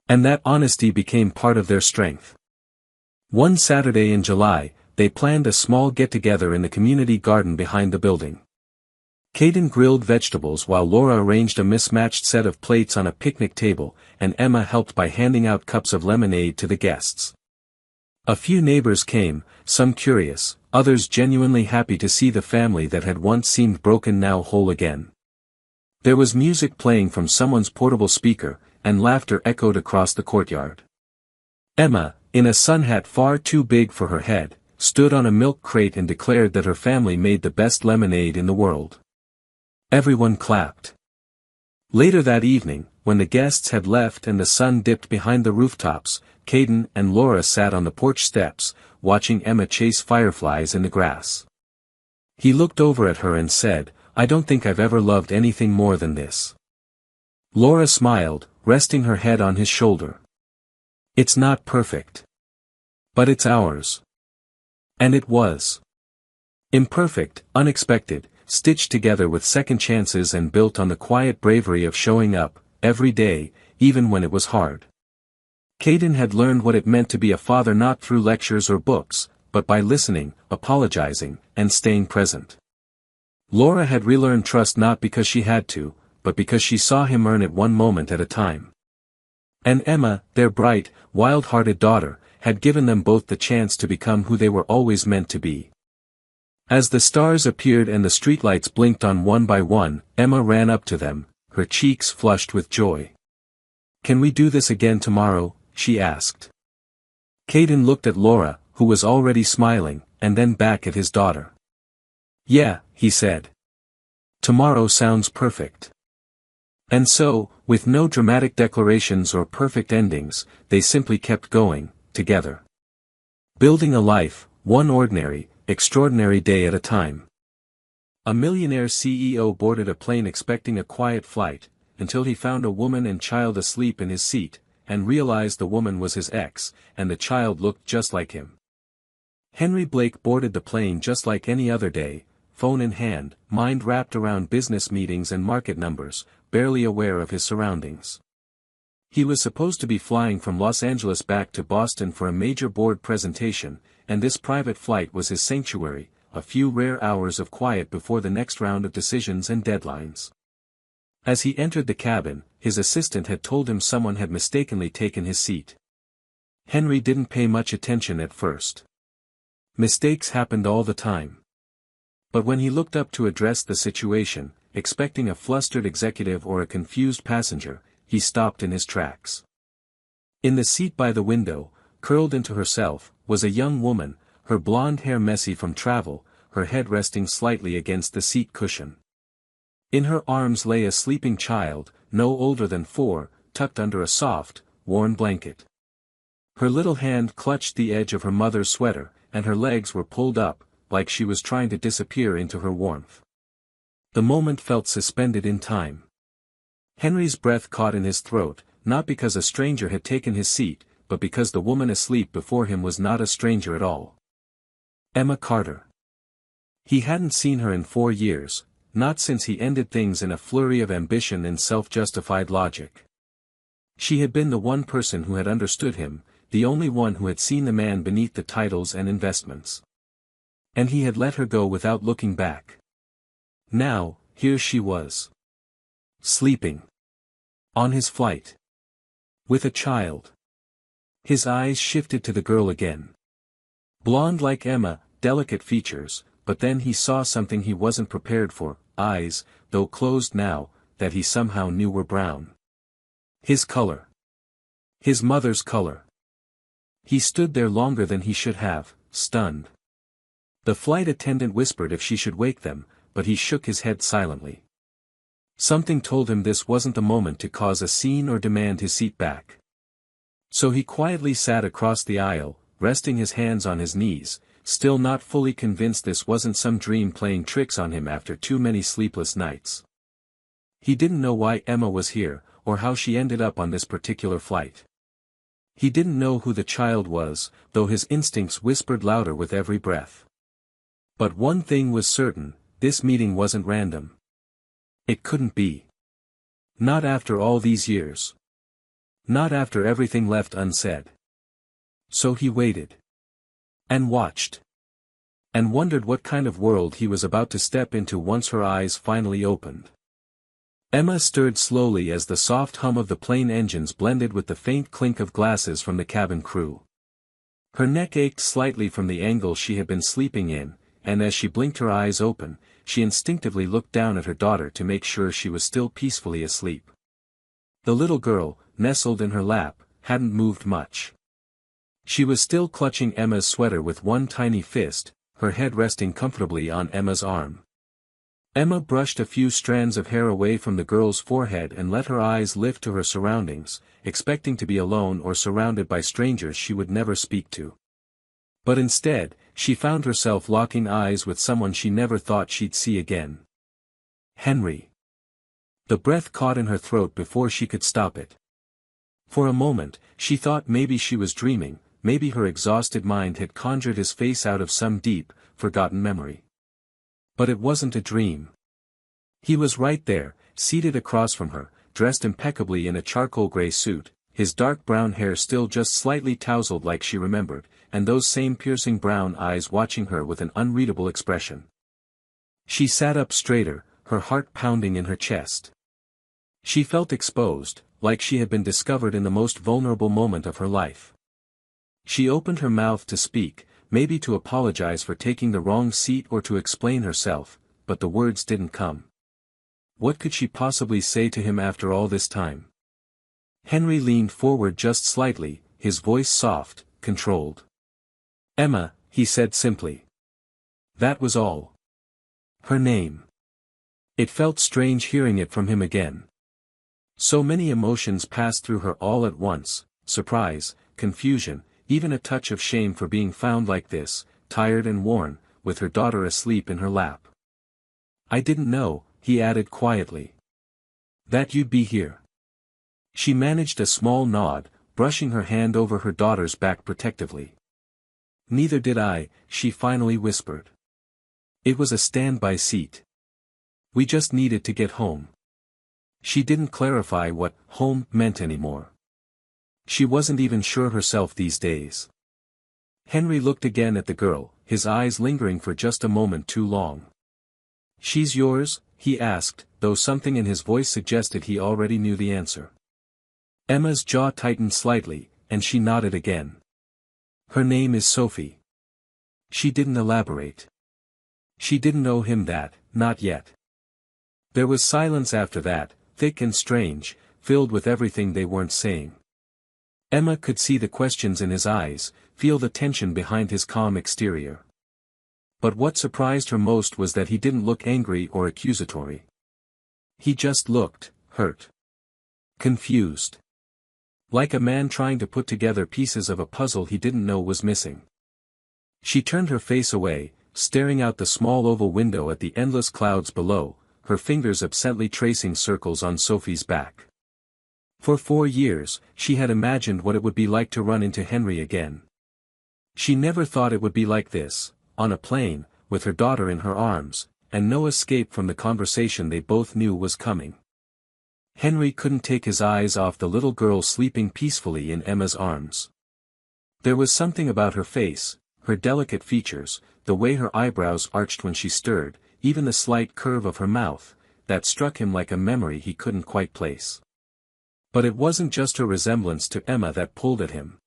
And that honesty became part of their strength. One Saturday in July, they planned a small get-together in the community garden behind the building. Caden grilled vegetables while Laura arranged a mismatched set of plates on a picnic table, and Emma helped by handing out cups of lemonade to the guests. A few neighbors came, some curious, others genuinely happy to see the family that had once seemed broken now whole again. There was music playing from someone's portable speaker, and laughter echoed across the courtyard. Emma, in a sun hat far too big for her head, stood on a milk crate and declared that her family made the best lemonade in the world. Everyone clapped. Later that evening, when the guests had left and the sun dipped behind the rooftops, Caden and Laura sat on the porch steps, watching Emma chase fireflies in the grass. He looked over at her and said, "I don't think I've ever loved anything more than this." Laura smiled, resting her head on his shoulder. "It's not perfect. But it's ours." And it was. Imperfect, unexpected, stitched together with second chances and built on the quiet bravery of showing up, every day, even when it was hard. Caden had learned what it meant to be a father not through lectures or books, but by listening, apologizing, and staying present. Laura had relearned trust not because she had to, but because she saw him earn it one moment at a time. And Emma, their bright, wild-hearted daughter, had given them both the chance to become who they were always meant to be. As the stars appeared and the streetlights blinked on one by one, Emma ran up to them, her cheeks flushed with joy. "Can we do this again tomorrow?" she asked. Caden looked at Laura, who was already smiling, and then back at his daughter. "Yeah," he said. "Tomorrow sounds perfect." And so, with no dramatic declarations or perfect endings, they simply kept going, together. Building a life, one ordinary, extraordinary day at a time. A millionaire CEO boarded a plane expecting a quiet flight, until he found a woman and child asleep in his seat, and realized the woman was his ex, and the child looked just like him. Henry Blake boarded the plane just like any other day, phone in hand, mind wrapped around business meetings and market numbers, barely aware of his surroundings. He was supposed to be flying from Los Angeles back to Boston for a major board presentation, and this private flight was his sanctuary, a few rare hours of quiet before the next round of decisions and deadlines. As he entered the cabin, his assistant had told him someone had mistakenly taken his seat. Henry didn't pay much attention at first. Mistakes happened all the time. But when he looked up to address the situation, expecting a flustered executive or a confused passenger, he stopped in his tracks. In the seat by the window, curled into herself, was a young woman, her blonde hair messy from travel, her head resting slightly against the seat cushion. In her arms lay a sleeping child, no older than 4, tucked under a soft, worn blanket. Her little hand clutched the edge of her mother's sweater, and her legs were pulled up, like she was trying to disappear into her warmth. The moment felt suspended in time. Henry's breath caught in his throat, not because a stranger had taken his seat, but because the woman asleep before him was not a stranger at all. Emma Carter. He hadn't seen her in 4 years, not since he ended things in a flurry of ambition and self-justified logic. She had been the one person who had understood him, the only one who had seen the man beneath the titles and investments. And he had let her go without looking back. Now, here she was. Sleeping. On his flight. With a child. His eyes shifted to the girl again. Blonde like Emma, delicate features, but then he saw something he wasn't prepared for, eyes, though closed now, that he somehow knew were brown. His color. His mother's color. He stood there longer than he should have, stunned. The flight attendant whispered if she should wake them, but he shook his head silently. Something told him this wasn't the moment to cause a scene or demand his seat back. So he quietly sat across the aisle, resting his hands on his knees, still not fully convinced this wasn't some dream playing tricks on him after too many sleepless nights. He didn't know why Emma was here, or how she ended up on this particular flight. He didn't know who the child was, though his instincts whispered louder with every breath. But one thing was certain, this meeting wasn't random. It couldn't be. Not after all these years. Not after everything left unsaid. So he waited. And watched. And wondered what kind of world he was about to step into once her eyes finally opened. Emma stirred slowly as the soft hum of the plane engines blended with the faint clink of glasses from the cabin crew. Her neck ached slightly from the angle she had been sleeping in, and as she blinked her eyes open, she instinctively looked down at her daughter to make sure she was still peacefully asleep. The little girl, nestled in her lap, hadn't moved much. She was still clutching Emma's sweater with one tiny fist, her head resting comfortably on Emma's arm. Emma brushed a few strands of hair away from the girl's forehead and let her eyes lift to her surroundings, expecting to be alone or surrounded by strangers she would never speak to. But instead, she found herself locking eyes with someone she never thought she'd see again. Henry. The breath caught in her throat before she could stop it. For a moment, she thought maybe she was dreaming, maybe her exhausted mind had conjured his face out of some deep, forgotten memory. But it wasn't a dream. He was right there, seated across from her, dressed impeccably in a charcoal gray suit, his dark brown hair still just slightly tousled like she remembered, and those same piercing brown eyes watching her with an unreadable expression. She sat up straighter, her heart pounding in her chest. She felt exposed, like she had been discovered in the most vulnerable moment of her life. She opened her mouth to speak, maybe to apologize for taking the wrong seat or to explain herself, but the words didn't come. What could she possibly say to him after all this time? Henry leaned forward just slightly, his voice soft, controlled. Emma, he said simply. That was all. Her name. It felt strange hearing it from him again. So many emotions passed through her all at once, surprise, confusion, even a touch of shame for being found like this, tired and worn, with her daughter asleep in her lap. I didn't know, he added quietly. That you'd be here. She managed a small nod, brushing her hand over her daughter's back protectively. Neither did I, she finally whispered. It was a standby seat. We just needed to get home. She didn't clarify what home meant anymore. She wasn't even sure herself these days. Henry looked again at the girl, his eyes lingering for just a moment too long. She's yours? He asked, though something in his voice suggested he already knew the answer. Emma's jaw tightened slightly, and she nodded again. Her name is Sophie. She didn't elaborate. She didn't owe him that, not yet. There was silence after that, thick and strange, filled with everything they weren't saying. Emma could see the questions in his eyes, feel the tension behind his calm exterior. But what surprised her most was that he didn't look angry or accusatory. He just looked, hurt. Confused. Like a man trying to put together pieces of a puzzle he didn't know was missing. She turned her face away, staring out the small oval window at the endless clouds below, her fingers absently tracing circles on Sophie's back. For 4 years, she had imagined what it would be like to run into Henry again. She never thought it would be like this, on a plane, with her daughter in her arms, and no escape from the conversation they both knew was coming. Henry couldn't take his eyes off the little girl sleeping peacefully in Emma's arms. There was something about her face, her delicate features, the way her eyebrows arched when she stirred, even the slight curve of her mouth, that struck him like a memory he couldn't quite place. But it wasn't just her resemblance to Emma that pulled at him.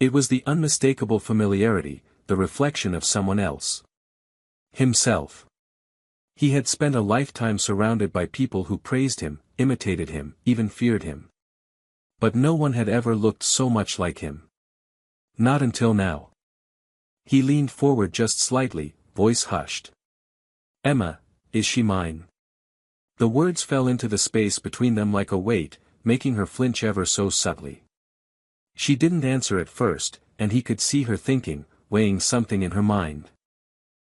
It was the unmistakable familiarity, the reflection of someone else. Himself. He had spent a lifetime surrounded by people who praised him, imitated him, even feared him. But no one had ever looked so much like him. Not until now. He leaned forward just slightly, voice hushed. "Emma, is she mine?" The words fell into the space between them like a weight, making her flinch ever so subtly. She didn't answer at first, and he could see her thinking, weighing something in her mind.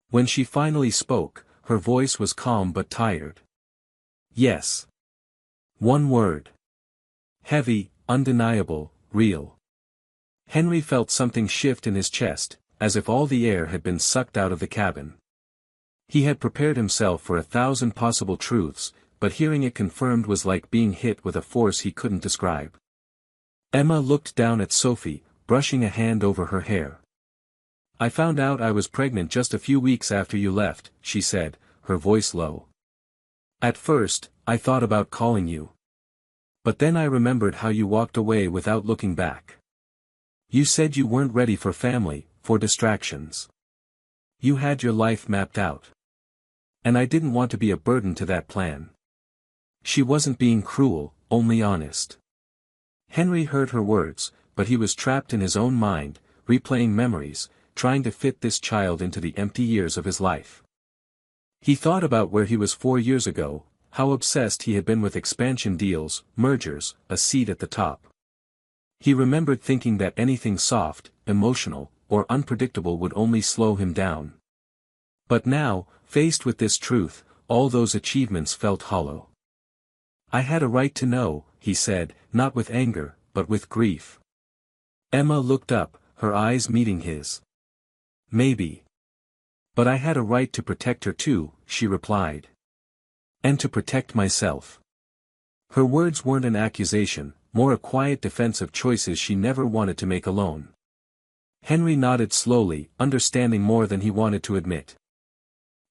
When she finally spoke, her voice was calm but tired. "Yes." One word. Heavy, undeniable, real. Henry felt something shift in his chest, as if all the air had been sucked out of the cabin. He had prepared himself for 1,000 possible truths, but hearing it confirmed was like being hit with a force he couldn't describe. Emma looked down at Sophie, brushing a hand over her hair. "I found out I was pregnant just a few weeks after you left," she said, her voice low. "At first, I thought about calling you. But then I remembered how you walked away without looking back. You said you weren't ready for family, for distractions. You had your life mapped out. And I didn't want to be a burden to that plan." She wasn't being cruel, only honest. Henry heard her words, but he was trapped in his own mind, replaying memories, trying to fit this child into the empty years of his life. He thought about where he was 4 years ago, how obsessed he had been with expansion deals, mergers, a seat at the top. He remembered thinking that anything soft, emotional, or unpredictable would only slow him down. But now, faced with this truth, all those achievements felt hollow. "I had a right to know," he said, not with anger, but with grief. Emma looked up, her eyes meeting his. "Maybe. But I had a right to protect her too," she replied. "And to protect myself." Her words weren't an accusation, more a quiet defense of choices she never wanted to make alone. Henry nodded slowly, understanding more than he wanted to admit.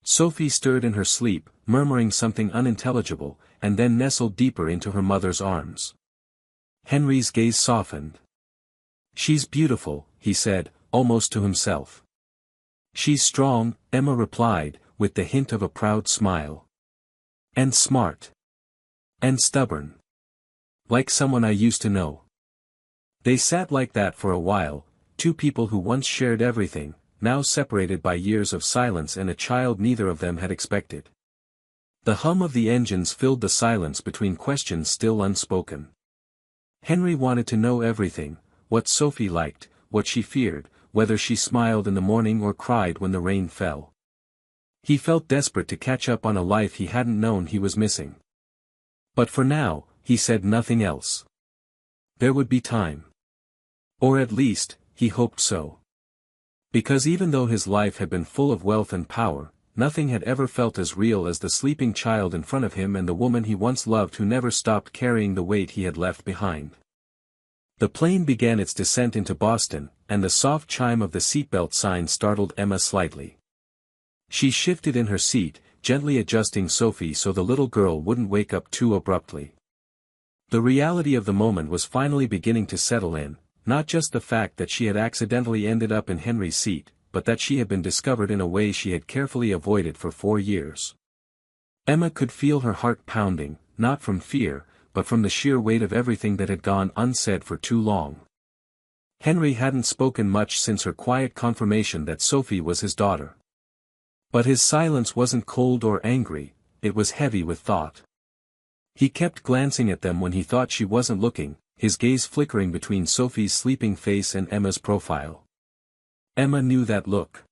Sophie stirred in her sleep, murmuring something unintelligible, and then nestled deeper into her mother's arms. Henry's gaze softened. "She's beautiful," he said, almost to himself. "She's strong," Emma replied, with the hint of a proud smile. "And smart. And stubborn. Like someone I used to know." They sat like that for a while, two people who once shared everything, now separated by years of silence and a child neither of them had expected. The hum of the engines filled the silence between questions still unspoken. Henry wanted to know everything, what Sophie liked, what she feared, whether she smiled in the morning or cried when the rain fell. He felt desperate to catch up on a life he hadn't known he was missing. But for now, he said nothing else. There would be time. Or at least, he hoped so. Because even though his life had been full of wealth and power, nothing had ever felt as real as the sleeping child in front of him and the woman he once loved who never stopped carrying the weight he had left behind. The plane began its descent into Boston, and the soft chime of the seatbelt sign startled Emma slightly. She shifted in her seat, gently adjusting Sophie so the little girl wouldn't wake up too abruptly. The reality of the moment was finally beginning to settle in, not just the fact that she had accidentally ended up in Henry's seat, but that she had been discovered in a way she had carefully avoided for 4 years. Emma could feel her heart pounding, not from fear, but from the sheer weight of everything that had gone unsaid for too long. Henry hadn't spoken much since her quiet confirmation that Sophie was his daughter. But his silence wasn't cold or angry, it was heavy with thought. He kept glancing at them when he thought she wasn't looking, his gaze flickering between Sophie's sleeping face and Emma's profile. Emma knew that look.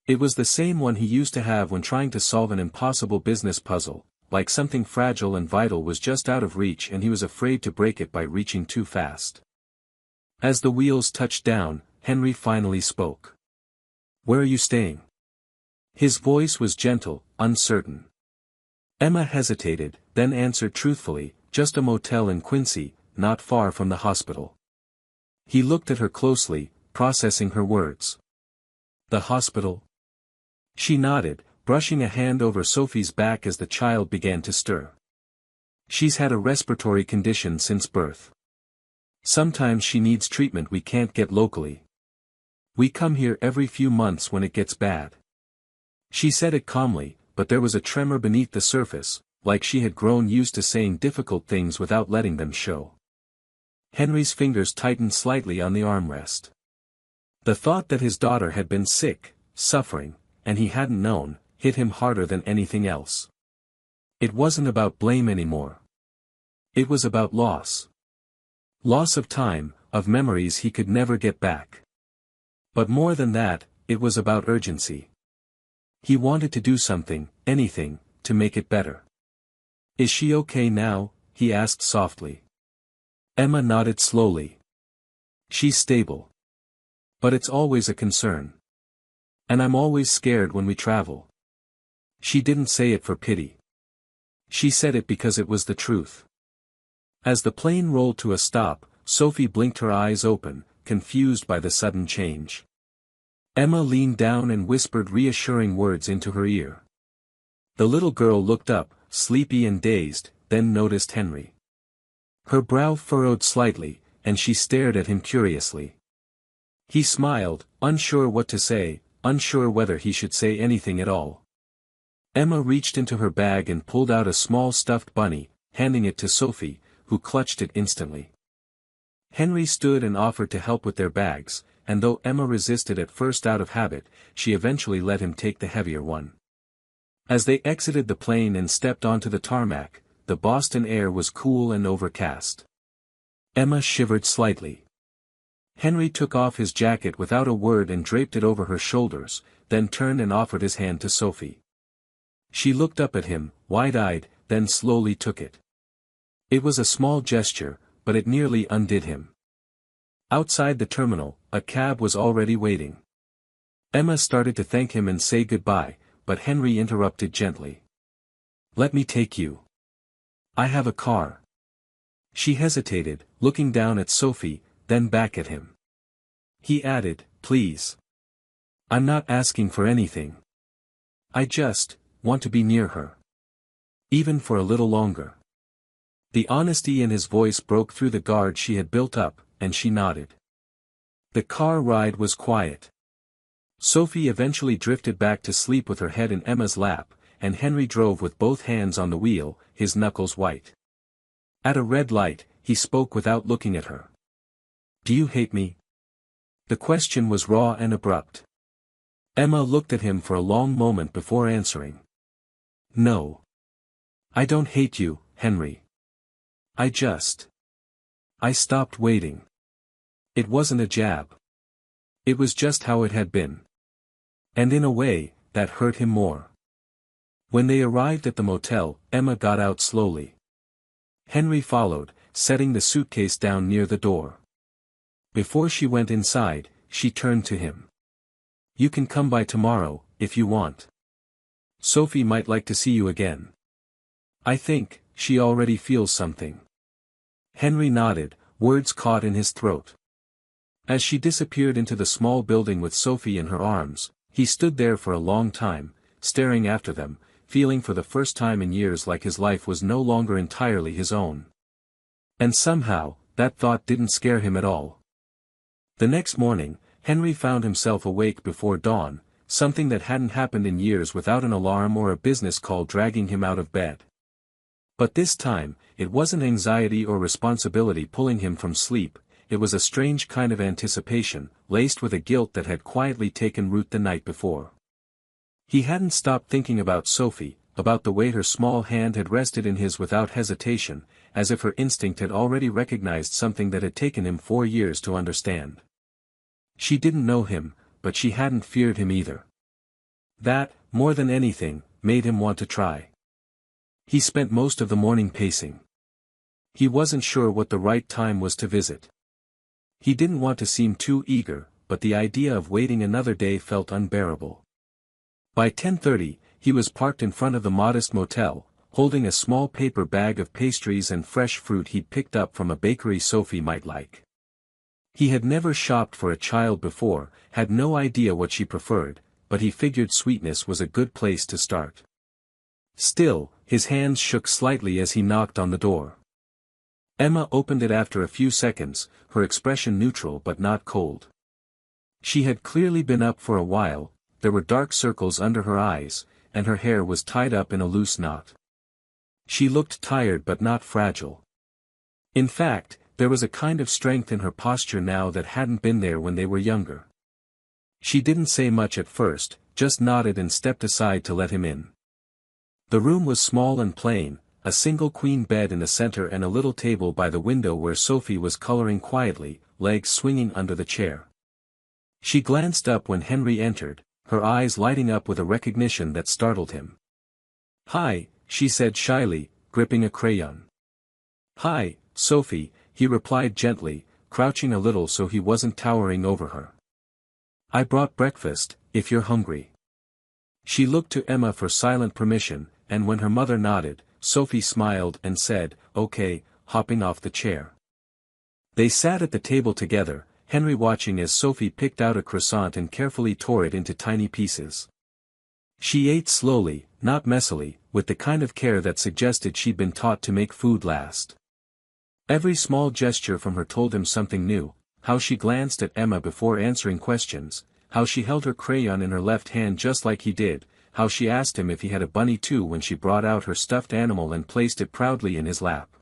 It was the same one he used to have when trying to solve an impossible business puzzle, like something fragile and vital was just out of reach and he was afraid to break it by reaching too fast. As the wheels touched down, Henry finally spoke. "Where are you staying?" His voice was gentle, uncertain. Emma hesitated, then answered truthfully, just a motel in Quincy, not far from the hospital. He looked at her closely, processing her words. The hospital? She nodded, brushing a hand over Sophie's back as the child began to stir. She's had a respiratory condition since birth. Sometimes she needs treatment we can't get locally. We come here every few months when it gets bad. She said it calmly, but there was a tremor beneath the surface, like she had grown used to saying difficult things without letting them show. Henry's fingers tightened slightly on the armrest. The thought that his daughter had been sick, suffering, and he hadn't known, hit him harder than anything else. It wasn't about blame anymore. It was about loss. Loss of time, of memories he could never get back. But more than that, it was about urgency. He wanted to do something, anything, to make it better. Is she okay now? He asked softly. Emma nodded slowly. She's stable. But it's always a concern. And I'm always scared when we travel. She didn't say it for pity. She said it because it was the truth. As the plane rolled to a stop, Sophie blinked her eyes open, confused by the sudden change. Emma leaned down and whispered reassuring words into her ear. The little girl looked up, sleepy and dazed, then noticed Henry. Her brow furrowed slightly, and she stared at him curiously. He smiled, unsure what to say, unsure whether he should say anything at all. Emma reached into her bag and pulled out a small stuffed bunny, handing it to Sophie, who clutched it instantly. Henry stood and offered to help with their bags, and though Emma resisted at first out of habit, she eventually let him take the heavier one. As they exited the plane and stepped onto the tarmac, the Boston air was cool and overcast. Emma shivered slightly. Henry took off his jacket without a word and draped it over her shoulders, then turned and offered his hand to Sophie. She looked up at him, wide-eyed, then slowly took it. It was a small gesture, but it nearly undid him. Outside the terminal, a cab was already waiting. Emma started to thank him and say goodbye, but Henry interrupted gently. Let me take you. I have a car. She hesitated, looking down at Sophie, then back at him. He added, please. I'm not asking for anything. I just want to be near her. Even for a little longer. The honesty in his voice broke through the guard she had built up, and she nodded. The car ride was quiet. Sophie eventually drifted back to sleep with her head in Emma's lap, and Henry drove with both hands on the wheel, his knuckles white. At a red light, he spoke without looking at her. Do you hate me? The question was raw and abrupt. Emma looked at him for a long moment before answering. No. I don't hate you, Henry. I stopped waiting. It wasn't a jab. It was just how it had been. And in a way, that hurt him more. When they arrived at the motel, Emma got out slowly. Henry followed, setting the suitcase down near the door. Before she went inside, she turned to him. You can come by tomorrow, if you want. Sophie might like to see you again. I think she already feels something. Henry nodded, words caught in his throat. As she disappeared into the small building with Sophie in her arms, he stood there for a long time, staring after them, feeling for the first time in years like his life was no longer entirely his own. And somehow, that thought didn't scare him at all. The next morning, Henry found himself awake before dawn, something that hadn't happened in years without an alarm or a business call dragging him out of bed. But this time, it wasn't anxiety or responsibility pulling him from sleep, it was a strange kind of anticipation, laced with a guilt that had quietly taken root the night before. He hadn't stopped thinking about Sophie, about the way her small hand had rested in his without hesitation, as if her instinct had already recognized something that had taken him 4 years to understand. She didn't know him, but she hadn't feared him either. That, more than anything, made him want to try. He spent most of the morning pacing. He wasn't sure what the right time was to visit. He didn't want to seem too eager, but the idea of waiting another day felt unbearable. By 10:30, he was parked in front of the modest motel, holding a small paper bag of pastries and fresh fruit he'd picked up from a bakery Sophie might like. He had never shopped for a child before, had no idea what she preferred, but he figured sweetness was a good place to start. Still, his hands shook slightly as he knocked on the door. Emma opened it after a few seconds, her expression neutral but not cold. She had clearly been up for a while, there were dark circles under her eyes, and her hair was tied up in a loose knot. She looked tired but not fragile. In fact, there was a kind of strength in her posture now that hadn't been there when they were younger. She didn't say much at first, just nodded and stepped aside to let him in. The room was small and plain, a single queen bed in the center and a little table by the window where Sophie was coloring quietly, legs swinging under the chair. She glanced up when Henry entered, her eyes lighting up with a recognition that startled him. "Hi," she said shyly, gripping a crayon. "Hi, Sophie," he replied gently, crouching a little so he wasn't towering over her. "I brought breakfast, if you're hungry." She looked to Emma for silent permission, and when her mother nodded, Sophie smiled and said, "Okay," hopping off the chair. They sat at the table together, Henry watching as Sophie picked out a croissant and carefully tore it into tiny pieces. She ate slowly, not messily, with the kind of care that suggested she'd been taught to make food last. Every small gesture from her told him something new, how she glanced at Emma before answering questions, how she held her crayon in her left hand just like he did, how she asked him if he had a bunny too when she brought out her stuffed animal and placed it proudly in his lap.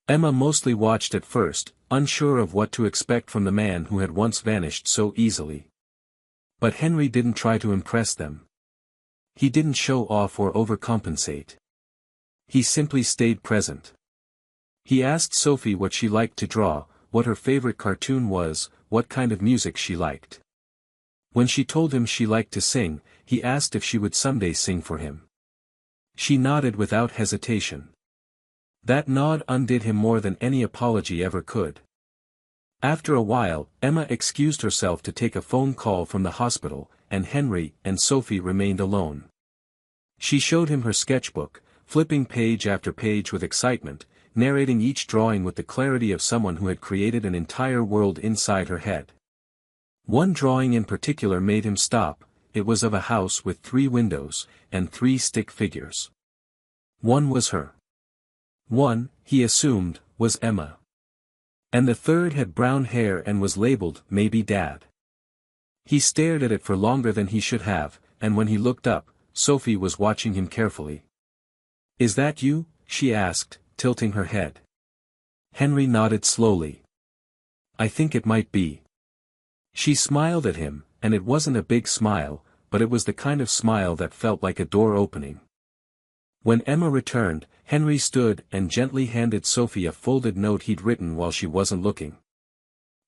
Emma mostly watched at first, unsure of what to expect from the man who had once vanished so easily. But Henry didn't try to impress them. He didn't show off or overcompensate. He simply stayed present. He asked Sophie what she liked to draw, what her favorite cartoon was, what kind of music she liked. When she told him she liked to sing, he asked if she would someday sing for him. She nodded without hesitation. That nod undid him more than any apology ever could. After a while, Emma excused herself to take a phone call from the hospital, and Henry and Sophie remained alone. She showed him her sketchbook, flipping page after page with excitement, narrating each drawing with the clarity of someone who had created an entire world inside her head. One drawing in particular made him stop, it was of a house with 3 windows, and 3 stick figures. One was her. One, he assumed, was Emma. And the third had brown hair and was labeled, "Maybe Dad." He stared at it for longer than he should have, and when he looked up, Sophie was watching him carefully. "Is that you?" she asked, tilting her head. Henry nodded slowly. "I think it might be." She smiled at him, and it wasn't a big smile, but it was the kind of smile that felt like a door opening. When Emma returned, Henry stood and gently handed Sophie a folded note he'd written while she wasn't looking.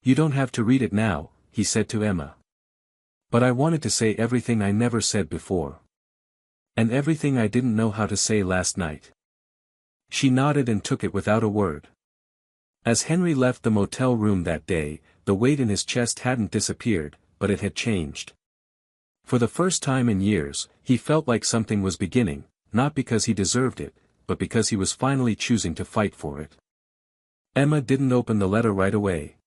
"You don't have to read it now," he said to Emma. "But I wanted to say everything I never said before. And everything I didn't know how to say last night." She nodded and took it without a word. As Henry left the motel room that day, the weight in his chest hadn't disappeared, but it had changed. For the first time in years, he felt like something was beginning, not because he deserved it, but because he was finally choosing to fight for it. Emma didn't open the letter right away.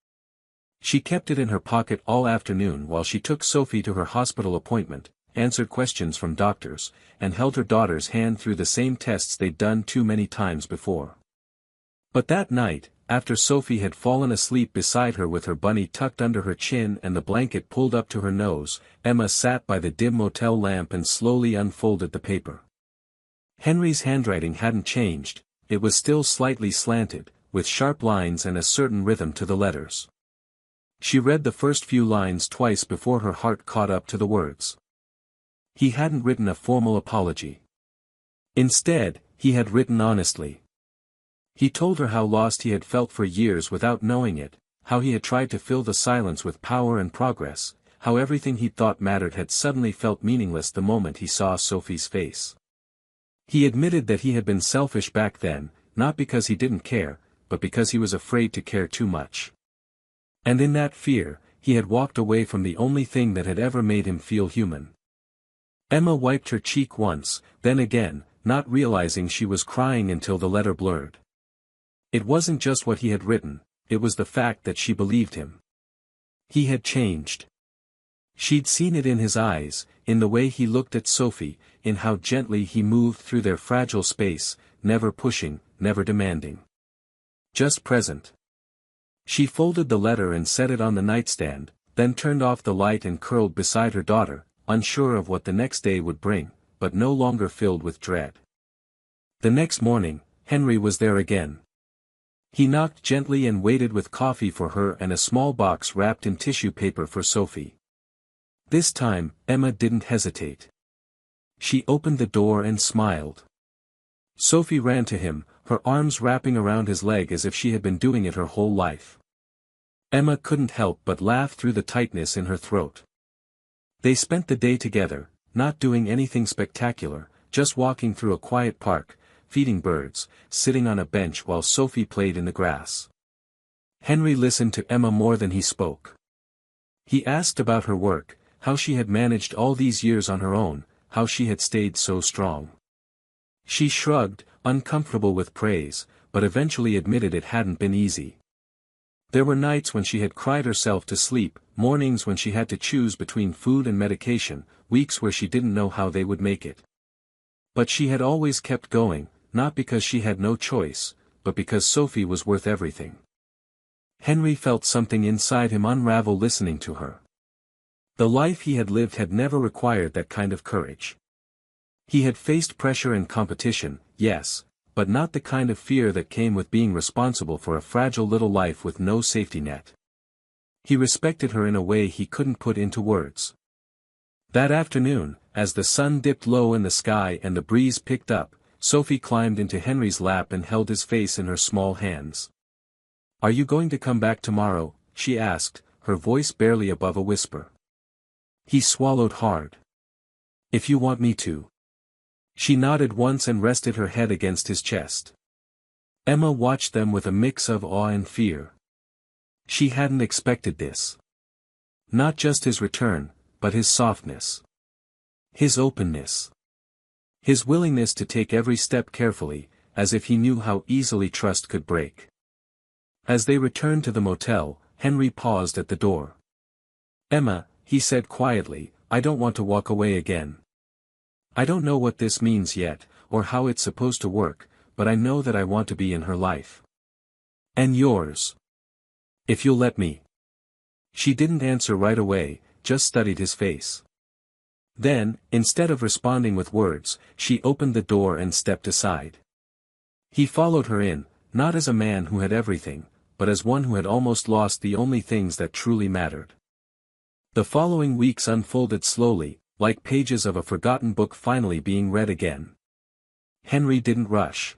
She kept it in her pocket all afternoon while she took Sophie to her hospital appointment, answered questions from doctors, and held her daughter's hand through the same tests they'd done too many times before. But that night, after Sophie had fallen asleep beside her with her bunny tucked under her chin and the blanket pulled up to her nose, Emma sat by the dim motel lamp and slowly unfolded the paper. Henry's handwriting hadn't changed, it was still slightly slanted, with sharp lines and a certain rhythm to the letters. She read the first few lines twice before her heart caught up to the words. He hadn't written a formal apology. Instead, he had written honestly. He told her how lost he had felt for years without knowing it, how he had tried to fill the silence with power and progress, how everything he thought mattered had suddenly felt meaningless the moment he saw Sophie's face. He admitted that he had been selfish back then, not because he didn't care, but because he was afraid to care too much. And in that fear, he had walked away from the only thing that had ever made him feel human. Emma wiped her cheek once, then again, not realizing she was crying until the letter blurred. It wasn't just what he had written, it was the fact that she believed him. He had changed. She'd seen it in his eyes, in the way he looked at Sophie, in how gently he moved through their fragile space, never pushing, never demanding. Just present. She folded the letter and set it on the nightstand, then turned off the light and curled beside her daughter, unsure of what the next day would bring, but no longer filled with dread. The next morning, Henry was there again. He knocked gently and waited with coffee for her and a small box wrapped in tissue paper for Sophie. This time, Emma didn't hesitate. She opened the door and smiled. Sophie ran to him, her arms wrapping around his leg as if she had been doing it her whole life. Emma couldn't help but laugh through the tightness in her throat. They spent the day together, not doing anything spectacular, just walking through a quiet park, feeding birds, sitting on a bench while Sophie played in the grass. Henry listened to Emma more than he spoke. He asked about her work, how she had managed all these years on her own, how she had stayed so strong. She shrugged, uncomfortable with praise, but eventually admitted it hadn't been easy. There were nights when she had cried herself to sleep, mornings when she had to choose between food and medication, weeks where she didn't know how they would make it. But she had always kept going, not because she had no choice, but because Sophie was worth everything. Henry felt something inside him unravel listening to her. The life he had lived had never required that kind of courage. He had faced pressure and competition, yes, but not the kind of fear that came with being responsible for a fragile little life with no safety net. He respected her in a way he couldn't put into words. That afternoon, as the sun dipped low in the sky and the breeze picked up, Sophie climbed into Henry's lap and held his face in her small hands. "Are you going to come back tomorrow?" she asked, her voice barely above a whisper. He swallowed hard. "If you want me to." She nodded once and rested her head against his chest. Emma watched them with a mix of awe and fear. She hadn't expected this. Not just his return, but his softness. His openness. His willingness to take every step carefully, as if he knew how easily trust could break. As they returned to the motel, Henry paused at the door. "Emma," he said quietly, "I don't want to walk away again. I don't know what this means yet, or how it's supposed to work, but I know that I want to be in her life. And yours. If you'll let me." She didn't answer right away, just studied his face. Then, instead of responding with words, she opened the door and stepped aside. He followed her in, not as a man who had everything, but as one who had almost lost the only things that truly mattered. The following weeks unfolded slowly, like pages of a forgotten book finally being read again. Henry didn't rush.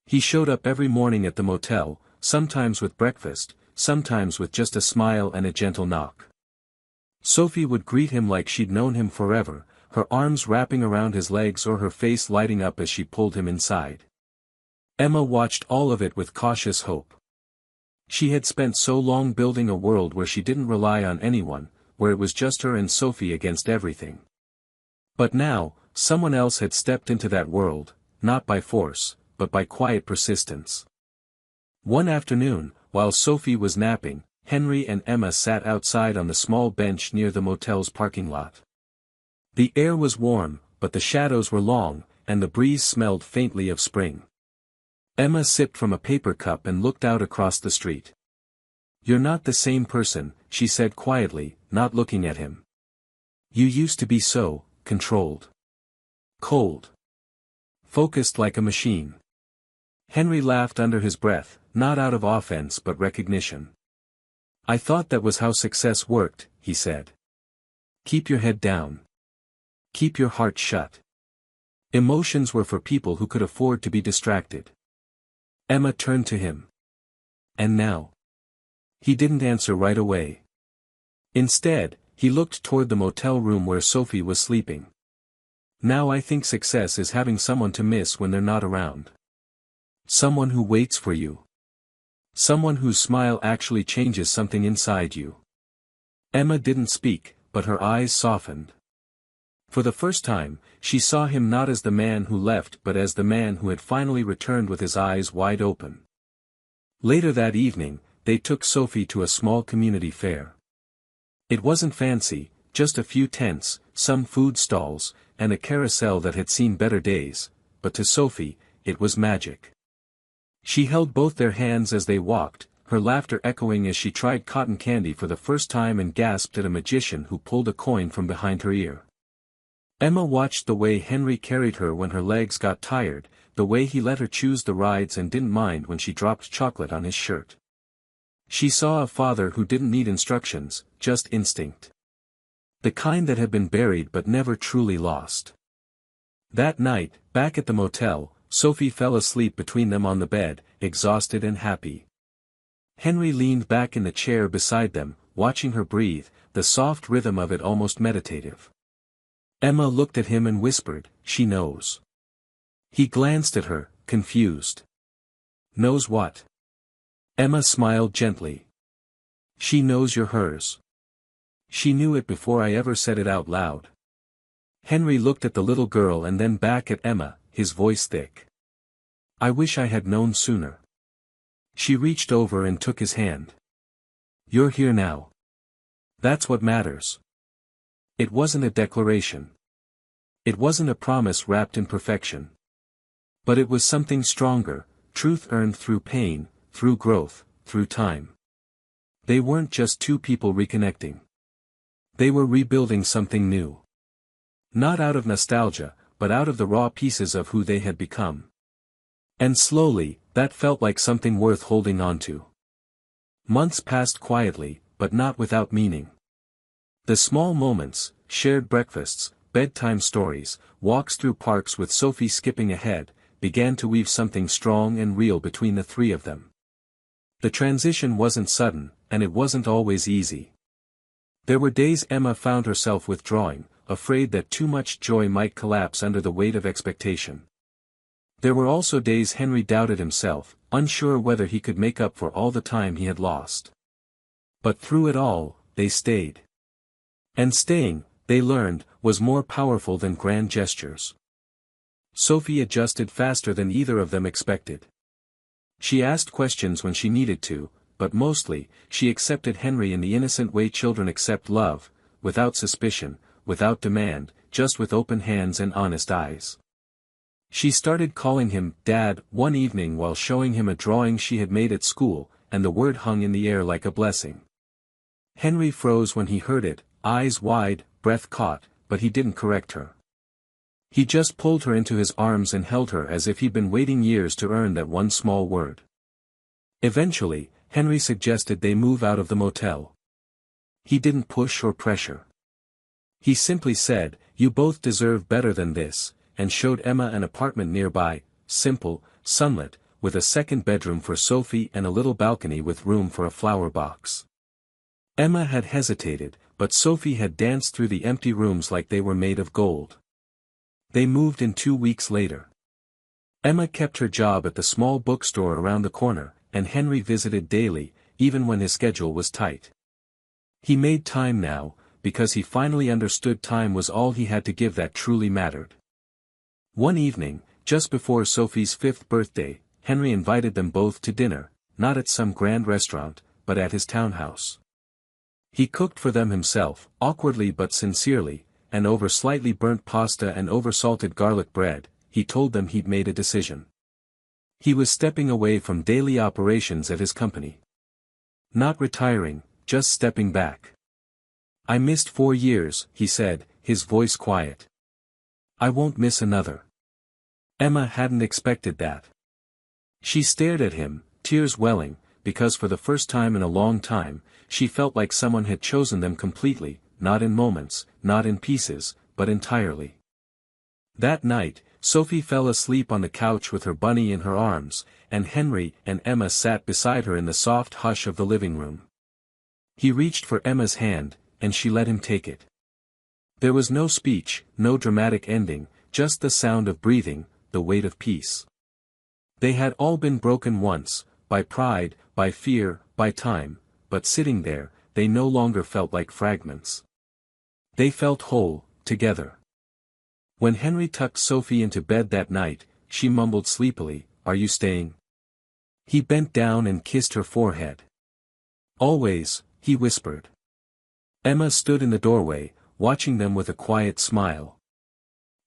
He showed up every morning at the motel, sometimes with breakfast, sometimes with just a smile and a gentle knock. Sophie would greet him like she'd known him forever, her arms wrapping around his legs or her face lighting up as she pulled him inside. Emma watched all of it with cautious hope. She had spent so long building a world where she didn't rely on anyone, where it was just her and Sophie against everything. But now, someone else had stepped into that world, not by force, but by quiet persistence. One afternoon, while Sophie was napping, Henry and Emma sat outside on the small bench near the motel's parking lot. The air was warm, but the shadows were long, and the breeze smelled faintly of spring. Emma sipped from a paper cup and looked out across the street. "You're not the same person," she said quietly, not looking at him. "You used to be so controlled. Cold. Focused like a machine." Henry laughed under his breath, not out of offense but recognition. "I thought that was how success worked," he said. "Keep your head down. Keep your heart shut. Emotions were for people who could afford to be distracted." Emma turned to him. "And now?" He didn't answer right away. Instead, he looked toward the motel room where Sophie was sleeping. "Now I think success is having someone to miss when they're not around. Someone who waits for you. Someone whose smile actually changes something inside you." Emma didn't speak, but her eyes softened. For the first time, she saw him not as the man who left but as the man who had finally returned with his eyes wide open. Later that evening, they took Sophie to a small community fair. It wasn't fancy, just a few tents, some food stalls, and a carousel that had seen better days, but to Sophie, it was magic. She held both their hands as they walked, her laughter echoing as she tried cotton candy for the first time and gasped at a magician who pulled a coin from behind her ear. Emma watched the way Henry carried her when her legs got tired, the way he let her choose the rides and didn't mind when she dropped chocolate on his shirt. She saw a father who didn't need instructions, just instinct. The kind that had been buried but never truly lost. That night, back at the motel, Sophie fell asleep between them on the bed, exhausted and happy. Henry leaned back in the chair beside them, watching her breathe, the soft rhythm of it almost meditative. Emma looked at him and whispered, "She knows." He glanced at her, confused. "Knows what?" Emma smiled gently. "She knows you're hers. She knew it before I ever said it out loud." Henry looked at the little girl and then back at Emma, his voice thick. "I wish I had known sooner." She reached over and took his hand. "You're here now. That's what matters." It wasn't a declaration. It wasn't a promise wrapped in perfection. But it was something stronger, truth earned through pain, through growth, through time. They weren't just two people reconnecting. They were rebuilding something new. Not out of nostalgia, but out of the raw pieces of who they had become. And slowly, that felt like something worth holding on to. Months passed quietly, but not without meaning. The small moments, shared breakfasts, bedtime stories, walks through parks with Sophie skipping ahead, began to weave something strong and real between the three of them. The transition wasn't sudden, and it wasn't always easy. There were days Emma found herself withdrawing, afraid that too much joy might collapse under the weight of expectation. There were also days Henry doubted himself, unsure whether he could make up for all the time he had lost. But through it all, they stayed. And staying, they learned, was more powerful than grand gestures. Sophie adjusted faster than either of them expected. She asked questions when she needed to, but mostly, she accepted Henry in the innocent way children accept love, without suspicion, without demand, just with open hands and honest eyes. She started calling him Dad one evening while showing him a drawing she had made at school, and the word hung in the air like a blessing. Henry froze when he heard it, eyes wide, breath caught, but he didn't correct her. He just pulled her into his arms and held her as if he'd been waiting years to earn that one small word. Eventually, Henry suggested they move out of the motel. He didn't push or pressure. He simply said, "You both deserve better than this," and showed Emma an apartment nearby, simple, sunlit, with a second bedroom for Sophie and a little balcony with room for a flower box. Emma had hesitated, but Sophie had danced through the empty rooms like they were made of gold. They moved in 2 weeks later. Emma kept her job at the small bookstore around the corner, and Henry visited daily, even when his schedule was tight. He made time now, because he finally understood time was all he had to give that truly mattered. One evening, just before Sophie's 5th birthday, Henry invited them both to dinner, not at some grand restaurant, but at his townhouse. He cooked for them himself, awkwardly but sincerely, and over slightly burnt pasta and over-salted garlic bread, he told them he'd made a decision. He was stepping away from daily operations at his company. Not retiring, just stepping back. "I missed 4 years," he said, his voice quiet. "I won't miss another." Emma hadn't expected that. She stared at him, tears welling, because for the first time in a long time, she felt like someone had chosen them completely, not in moments, not in pieces, but entirely. That night, Sophie fell asleep on the couch with her bunny in her arms, and Henry and Emma sat beside her in the soft hush of the living room. He reached for Emma's hand, and she let him take it. There was no speech, no dramatic ending, just the sound of breathing, the weight of peace. They had all been broken once, by pride, by fear, by time, but sitting there, they no longer felt like fragments. They felt whole, together. When Henry tucked Sophie into bed that night, she mumbled sleepily, "Are you staying?" He bent down and kissed her forehead. "Always," he whispered. Emma stood in the doorway, watching them with a quiet smile.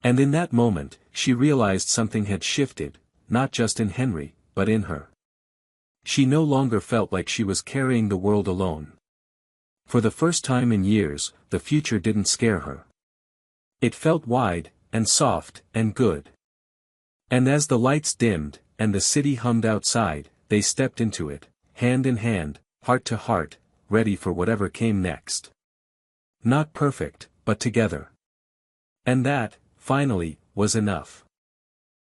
And in that moment, she realized something had shifted, not just in Henry, but in her. She no longer felt like she was carrying the world alone. For the first time in years, the future didn't scare her. It felt wide, and soft, and good. And as the lights dimmed, and the city hummed outside, they stepped into it, hand in hand, heart to heart, ready for whatever came next. Not perfect, but together. And that, finally, was enough.